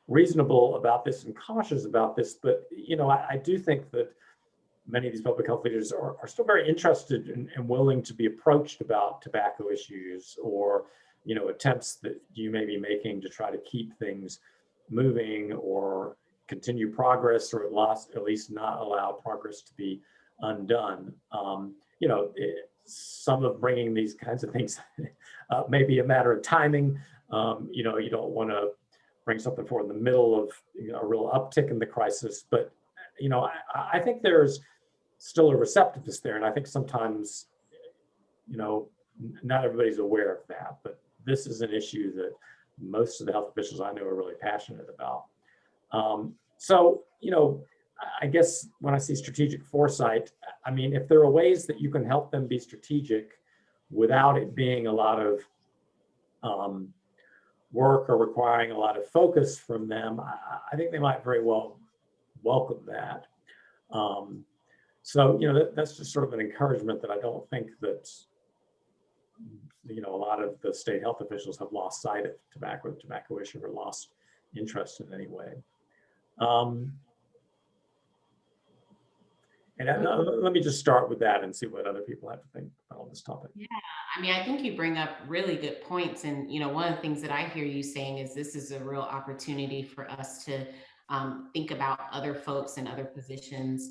reasonable about this and cautious about this. But, I do think that many of these public health leaders are still very interested and willing to be approached about tobacco issues or, attempts that you may be making to try to keep things moving or continue progress, or at least not allow progress to be undone. Some of bringing these kinds of things may be a matter of timing. You don't want to bring something forward in the middle of a real uptick in the crisis, but I think there's still a receptiveness there, and I think sometimes not everybody's aware of that, but this is an issue that most of the health officials I know are really passionate about. So I guess when I see strategic foresight, I mean, if there are ways that you can help them be strategic without it being a lot of work or requiring a lot of focus from them, I think they might very well welcome that. So, that's just sort of an encouragement that I don't think that, a lot of the state health officials have lost sight of the tobacco issue or lost interest in any way. And let me just start with that and see what other people have to think about this topic. Yeah, I mean, I think you bring up really good points. And, one of the things that I hear you saying is this is a real opportunity for us to think about other folks in other positions,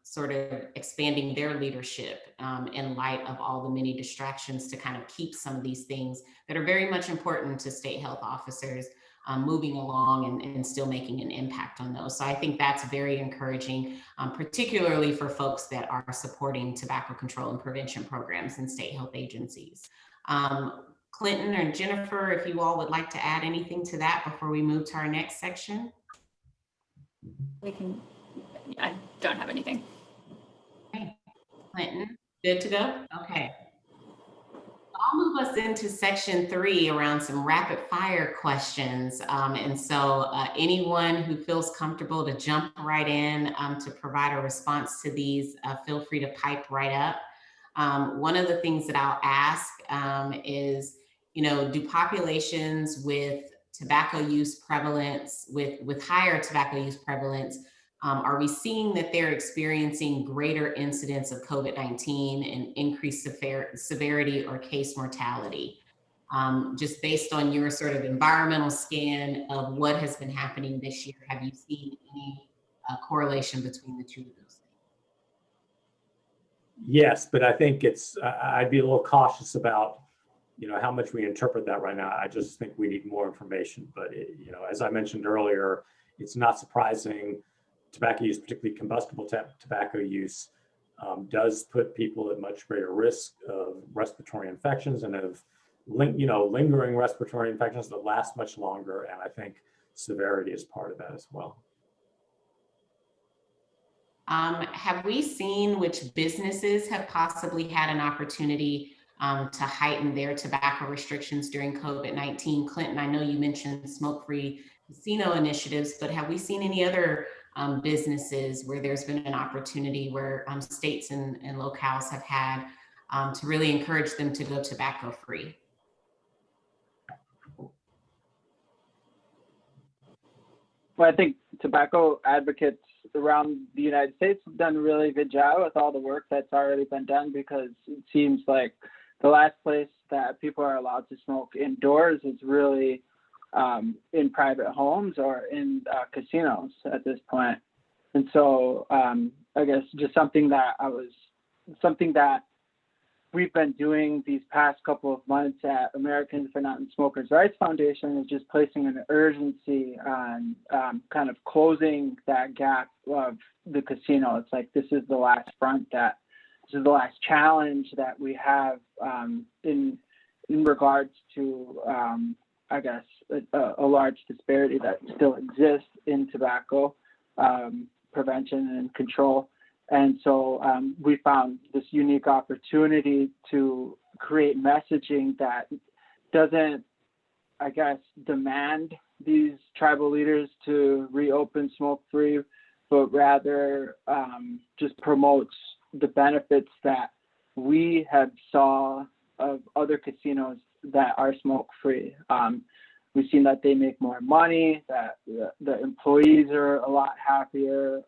sort of expanding their leadership in light of all the many distractions to kind of keep some of these things that are very much important to state health officers moving along and still making an impact on those. So I think that's very encouraging, particularly for folks that are supporting tobacco control and prevention programs in state health agencies. Clinton or Jennifer, if you all would like to add anything to that before we move to our next section. I don't have anything. Okay. Clinton, good to go? Okay. I'll move us into section 3 around some rapid fire questions. And so anyone who feels comfortable to jump right in to provide a response to these, feel free to pipe right up. One of the things that I'll ask is, do populations with tobacco use prevalence, with higher tobacco use prevalence, are we seeing that they're experiencing greater incidence of COVID-19 and increased severity or case mortality? Just based on your sort of environmental scan of what has been happening this year, have you seen any correlation between the two of those things? Yes, but I think I'd be a little cautious about, how much we interpret that right now. I just think we need more information. But, as I mentioned earlier, it's not surprising. Tobacco use, particularly combustible tobacco use, does put people at much greater risk of respiratory infections and of lingering respiratory infections that last much longer. And I think severity is part of that as well. Have we seen which businesses have possibly had an opportunity to heighten their tobacco restrictions during COVID-19? Clinton, I know you mentioned smoke-free casino initiatives, but have we seen any other businesses where there's been an opportunity where states and locales have had to really encourage them to go tobacco free? well, I think tobacco advocates around the United States have done a really good job with all the work that's already been done, because it seems like the last place that people are allowed to smoke indoors is really in private homes or in casinos at this point. And so I guess just something that we've been doing these past couple of months at Americans for Nonsmokers Rights Foundation is just placing an urgency on kind of closing that gap of the casino. It's like this is the last challenge that we have in regards to I guess a large disparity that still exists in tobacco prevention and control. And so we found this unique opportunity to create messaging that doesn't, I guess, demand these tribal leaders to reopen smoke-free, but rather just promotes the benefits that we have saw of other casinos that are smoke-free. We've seen that they make more money, that the employees are a lot happier,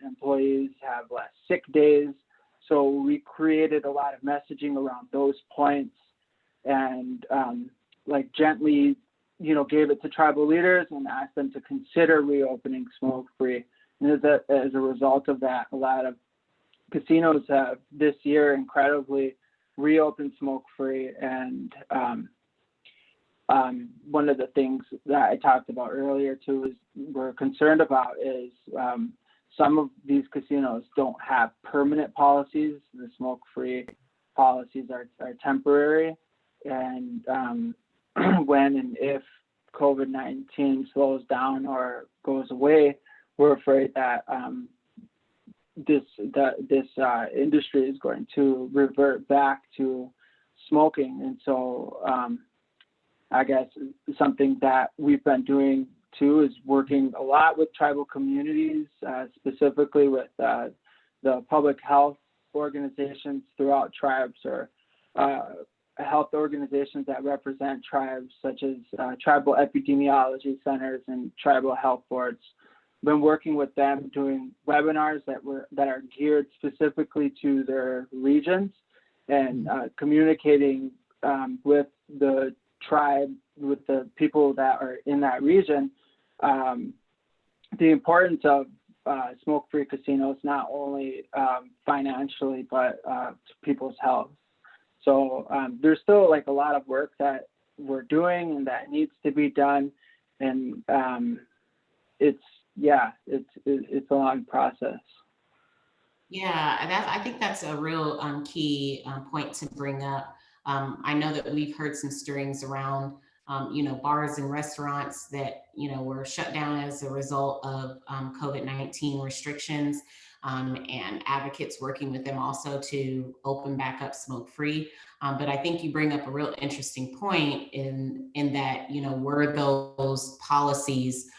employees have less sick days. So we created a lot of messaging around those points, and like gently, gave it to tribal leaders and asked them to consider reopening smoke-free. And as a result of that, a lot of casinos have this year incredibly reopened smoke-free. And one of the things that I talked about earlier too is we're concerned about is some of these casinos don't have permanent policies. The smoke-free policies are temporary, and when and if COVID-19 slows down or goes away, we're afraid that this industry is going to revert back to smoking. And so I guess something that we've been doing too is working a lot with tribal communities, specifically with the public health organizations throughout tribes, or health organizations that represent tribes, such as tribal epidemiology centers and tribal health boards. Been working with them doing webinars that are geared specifically to their regions, and communicating with the tribe, with the people that are in that region, the importance of smoke-free casinos, not only financially, but to people's health. So there's still like a lot of work that we're doing and that needs to be done. And it's a long process. Yeah, I think that's a real key point to bring up. I know that we've heard some stirrings around, bars and restaurants that, were shut down as a result of COVID-19 restrictions, and advocates working with them also to open back up smoke-free. But I think you bring up a real interesting point in that, were those policies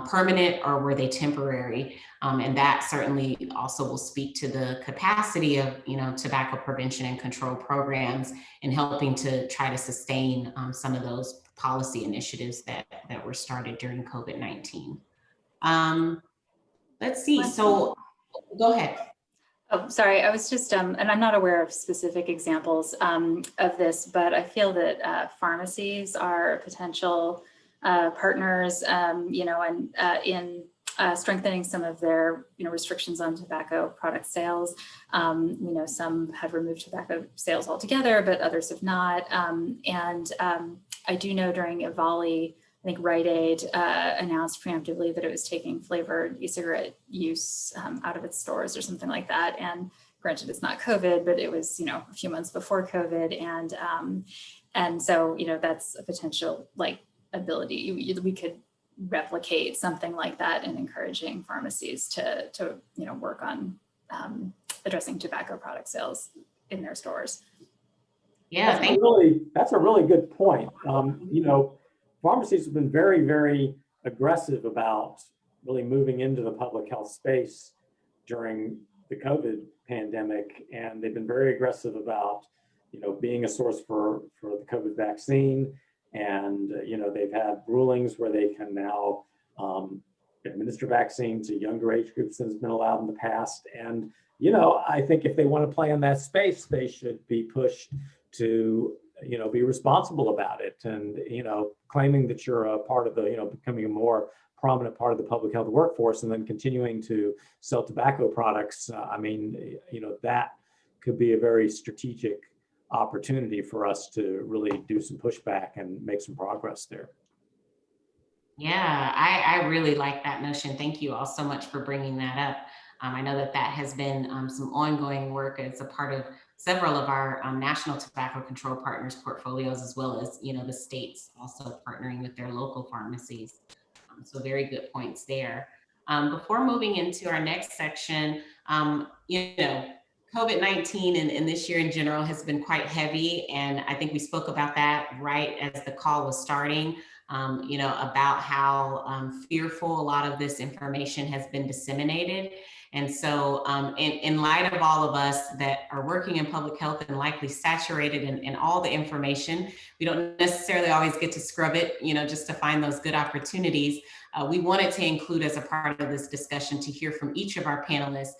permanent or were they temporary? And that certainly also will speak to the capacity of, tobacco prevention and control programs in helping to try to sustain some of those policy initiatives that were started during COVID-19. Let's see. So go ahead. Oh, sorry. I was just, and I'm not aware of specific examples of this, but I feel that pharmacies are potential partners, in strengthening some of their, restrictions on tobacco product sales. Some have removed tobacco sales altogether, but others have not. I do know during EVALI, I think Rite Aid announced preemptively that it was taking flavored e-cigarette use out of its stores or something like that. And granted, it's not COVID, but it was, a few months before COVID. And so, that's a potential ability. We could replicate something like that and encouraging pharmacies to work on addressing tobacco product sales in their stores. Yeah, that's a really good point. Pharmacies have been very, very aggressive about really moving into the public health space during the COVID pandemic, and they've been very aggressive about, being a source for the COVID vaccine. And they've had rulings where they can now administer vaccine to younger age groups than has been allowed in the past. And, you know, I think if they want to play in that space, they should be pushed to, you know, be responsible about it. And, you know, claiming that you're a part of the, you know, becoming a more prominent part of the public health workforce and then continuing to sell tobacco products. I mean, you know, that could be a very strategic opportunity for us to really do some pushback and make some progress there. Yeah, I really like that notion. Thank you all so much for bringing that up. I know that that has been some ongoing work as a part of several of our national tobacco control partners portfolios, as well as, you know, the states also partnering with their local pharmacies. So very good points there. Before moving into our next section, you know, COVID-19 and this year in general has been quite heavy. And I think we spoke about that right as the call was starting, you know, about how fearful a lot of this information has been disseminated. And so in light of all of us that are working in public health and likely saturated in all the information, we don't necessarily always get to scrub it, you know, just to find those good opportunities. We wanted to include as a part of this discussion to hear from each of our panelists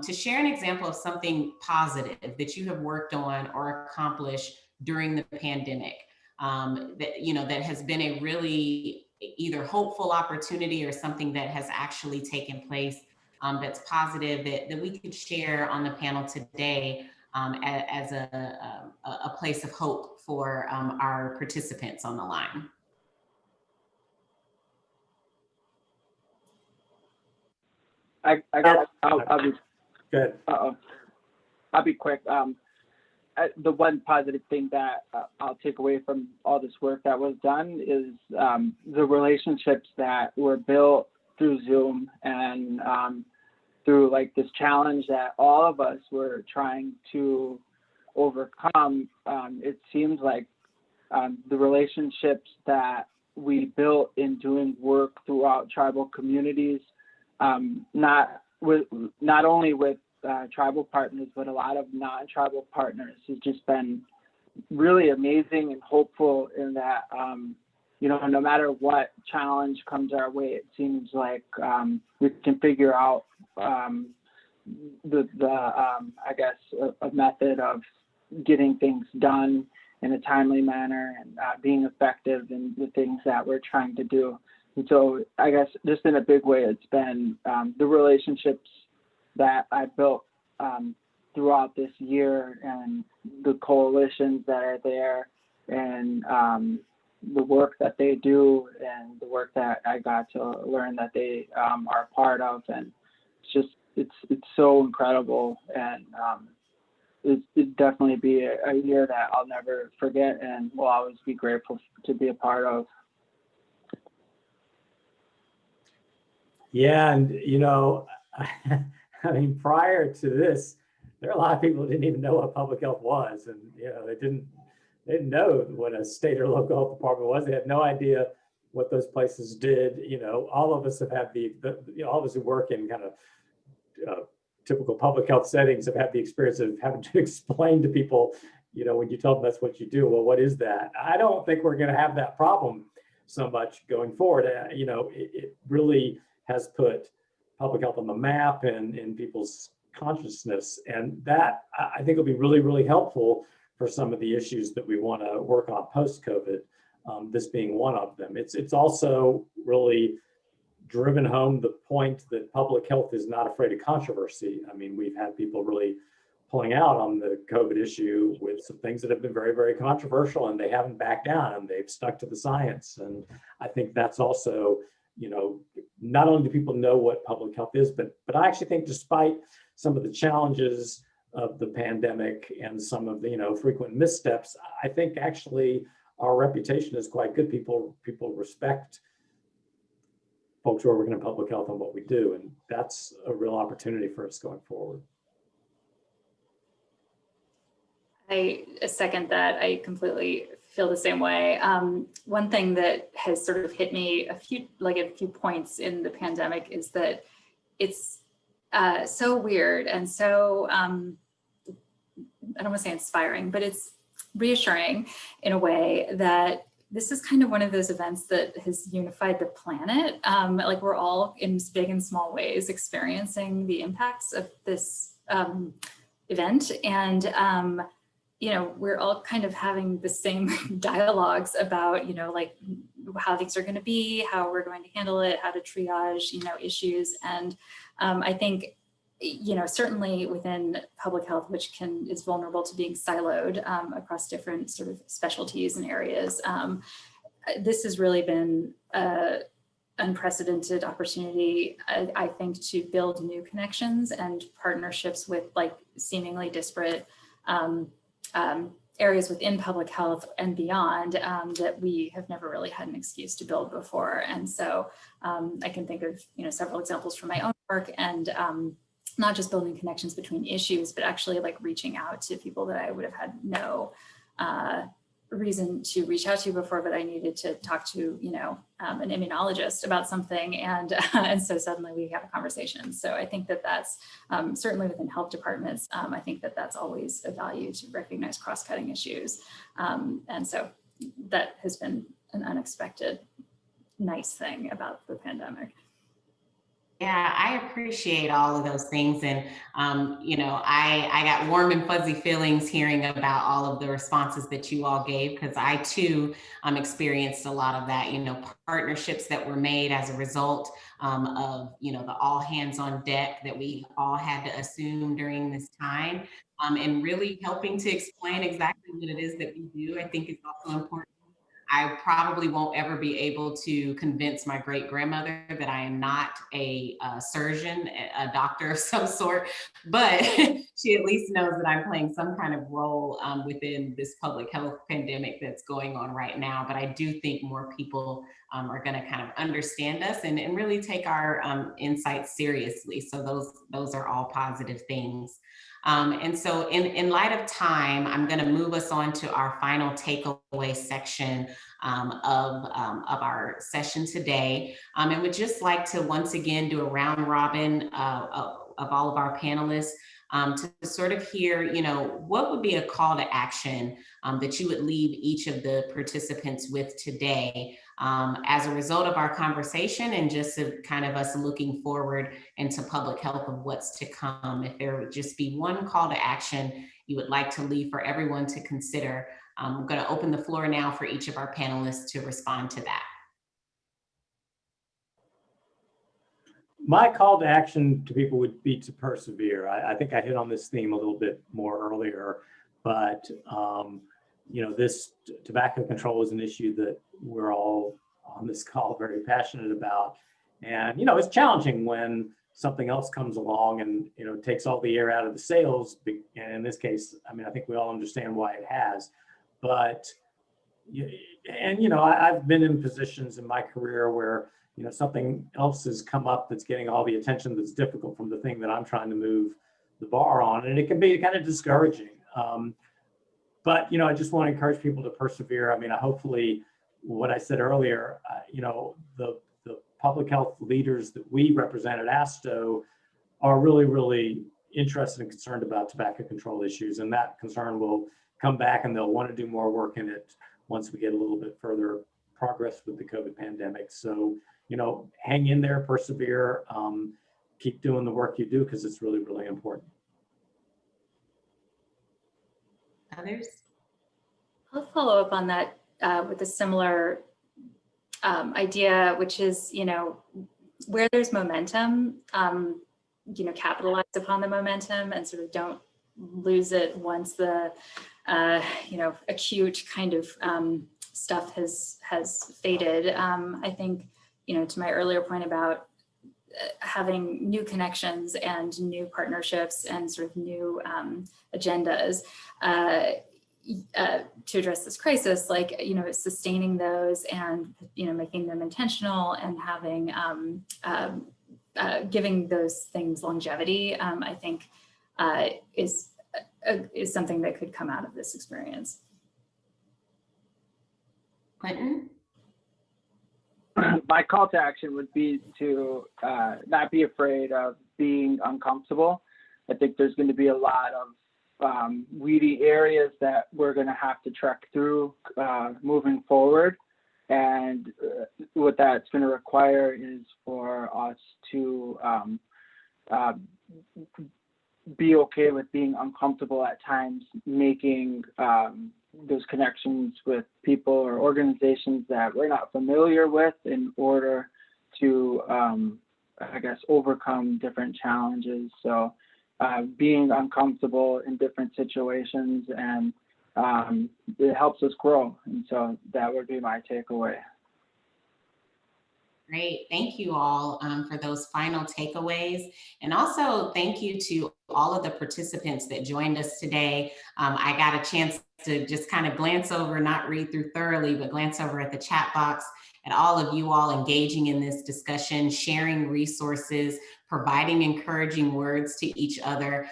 to share an example of something positive that you have worked on or accomplished during the pandemic that, you know, that has been a really either hopeful opportunity or something that has actually taken place that's positive that we could share on the panel today as a place of hope for our participants on the line. I guess I'll be Good. I'll be quick. The one positive thing that I'll take away from all this work that was done is the relationships that were built through Zoom and through like this challenge that all of us were trying to overcome. It seems like the relationships that we built in doing work throughout tribal communities, not only with tribal partners, but a lot of non-tribal partners, has just been really amazing and hopeful in that, you know, no matter what challenge comes our way, it seems like we can figure out I guess, a method of getting things done in a timely manner and being effective in the things that we're trying to do. And so I guess just in a big way, it's been the relationships that I built throughout this year and the coalitions that are there and the work that they do and the work that I got to learn that they are part of. And it's so incredible. And it'd definitely be a year that I'll never forget and will always be grateful to be a part of. Yeah, and you know, I mean, prior to this, there are a lot of people who didn't even know what public health was, and you know, they didn't know what a state or local health department was. They had no idea what those places did. You know, all of us have had you know, all of us who work in kind of typical public health settings have had the experience of having to explain to people, you know, when you tell them that's what you do, well, what is that? I don't think we're going to have that problem so much going forward. You know, it really has put public health on the map and in people's consciousness. And that, I think, will be really, really helpful for some of the issues that we want to work on post-COVID, this being one of them. It's also really driven home the point that public health is not afraid of controversy. I mean, we've had people really pulling out on the COVID issue with some things that have been very, very controversial, and they haven't backed down and they've stuck to the science. And I think that's also, you know, not only do people know what public health is, but I actually think despite some of the challenges of the pandemic and some of the, you know, frequent missteps, I think actually our reputation is quite good. People respect folks who are working in public health and what we do. And that's a real opportunity for us going forward. I second that. I completely feel the same way. One thing that has sort of hit me a few points in the pandemic is that it's so weird and so, I don't want to say inspiring, but it's reassuring in a way that this is kind of one of those events that has unified the planet. Like we're all in big and small ways experiencing the impacts of this event. And, you know, we're all kind of having the same dialogues about, you know, like how things are going to be, how we're going to handle it, how to triage, you know, issues. And I think, you know, certainly within public health, which is vulnerable to being siloed across different sort of specialties and areas, this has really been an unprecedented opportunity, I think, to build new connections and partnerships with like seemingly disparate areas within public health and beyond that we have never really had an excuse to build before. And so I can think of, you know, several examples from my own work, and not just building connections between issues, but actually like reaching out to people that I would have had no reason to reach out to before, but I needed to talk to, you know, an immunologist about something. And so suddenly we have a conversation. So I think that that's certainly within health departments. I think that that's always a value to recognize cross-cutting issues. And so that has been an unexpected nice thing about the pandemic. Yeah, I appreciate all of those things. And, you know, I got warm and fuzzy feelings hearing about all of the responses that you all gave, because I too experienced a lot of that, you know, partnerships that were made as a result of, you know, the all hands on deck that we all had to assume during this time, and really helping to explain exactly what it is that we do, I think is also important. I probably won't ever be able to convince my great grandmother that I am not a surgeon, a doctor of some sort, but she at least knows that I'm playing some kind of role within this public health pandemic that's going on right now. But I do think more people are going to kind of understand us and really take our insights seriously. So those are all positive things. And so in light of time, I'm going to move us on to our final takeaway section of our session today. And would just like to once again do a round robin of all of our panelists to sort of hear, you know, what would be a call to action that you would leave each of the participants with today as a result of our conversation, and just kind of us looking forward into public health of what's to come. If there would just be one call to action you would like to leave for everyone to consider, I'm going to open the floor now for each of our panelists to respond to that. My call to action to people would be to persevere. I think I hit on this theme a little bit more earlier, but you know, this tobacco control is an issue that we're all on this call very passionate about. And, you know, it's challenging when something else comes along and, you know, takes all the air out of the sails. And in this case, I mean, I think we all understand why it has. But, and, you know, I've been in positions in my career where, you know, something else has come up that's getting all the attention that's difficult from the thing that I'm trying to move the bar on. And it can be kind of discouraging. But, you know, I just want to encourage people to persevere. I mean, hopefully what I said earlier, you know, the public health leaders that we represent at ASTHO are really, really interested and concerned about tobacco control issues. And that concern will come back, and they'll want to do more work in it once we get a little bit further progress with the COVID pandemic. So, you know, hang in there, persevere, keep doing the work you do, because it's really, really important. Others? I'll follow up on that with a similar idea, which is, you know, where there's momentum, you know, capitalize upon the momentum and sort of don't lose it once the, you know, acute kind of stuff has faded. I think, you know, to my earlier point about having new connections and new partnerships and sort of new agendas to address this crisis, like, you know, sustaining those and, you know, making them intentional and having, giving those things longevity, I think is something that could come out of this experience. Clinton? My call to action would be to not be afraid of being uncomfortable. I think there's going to be a lot of weedy areas that we're going to have to trek through moving forward. And what that's going to require is for us to be okay with being uncomfortable at times, making those connections with people or organizations that we're not familiar with in order to, I guess, overcome different challenges. So being uncomfortable in different situations, and it helps us grow. And so that would be my takeaway. Great. Thank you all for those final takeaways. And also thank you to all of the participants that joined us today. I got a chance to just kind of glance over, not read through thoroughly, but glance over at the chat box and all of you all engaging in this discussion, sharing resources, providing encouraging words to each other,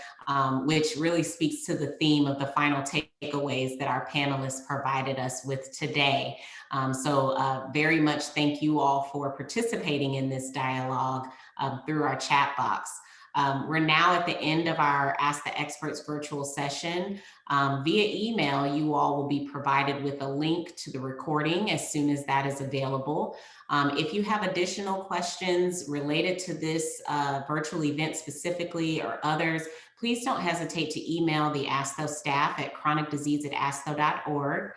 which really speaks to the theme of the final takeaways that our panelists provided us with today. So very much thank you all for participating in this dialogue through our chat box. We're now at the end of our Ask the Experts virtual session. Via email, you all will be provided with a link to the recording as soon as that is available. If you have additional questions related to this virtual event specifically or others, please don't hesitate to email the ASTHO staff at chronicdisease@astho.org.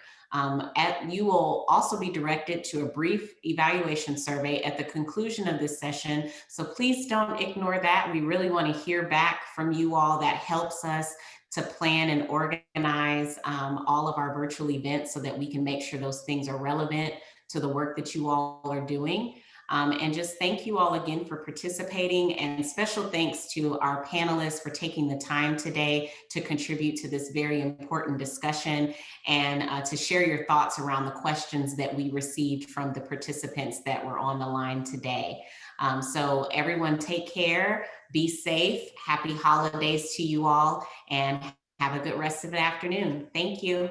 You will also be directed to a brief evaluation survey at the conclusion of this session. So please don't ignore that. We really want to hear back from you all. That helps us to plan and organize all of our virtual events so that we can make sure those things are relevant to the work that you all are doing. And just thank you all again for participating, and special thanks to our panelists for taking the time today to contribute to this very important discussion and to share your thoughts around the questions that we received from the participants that were on the line today. So everyone take care, be safe, happy holidays to you all, and have a good rest of the afternoon. Thank you.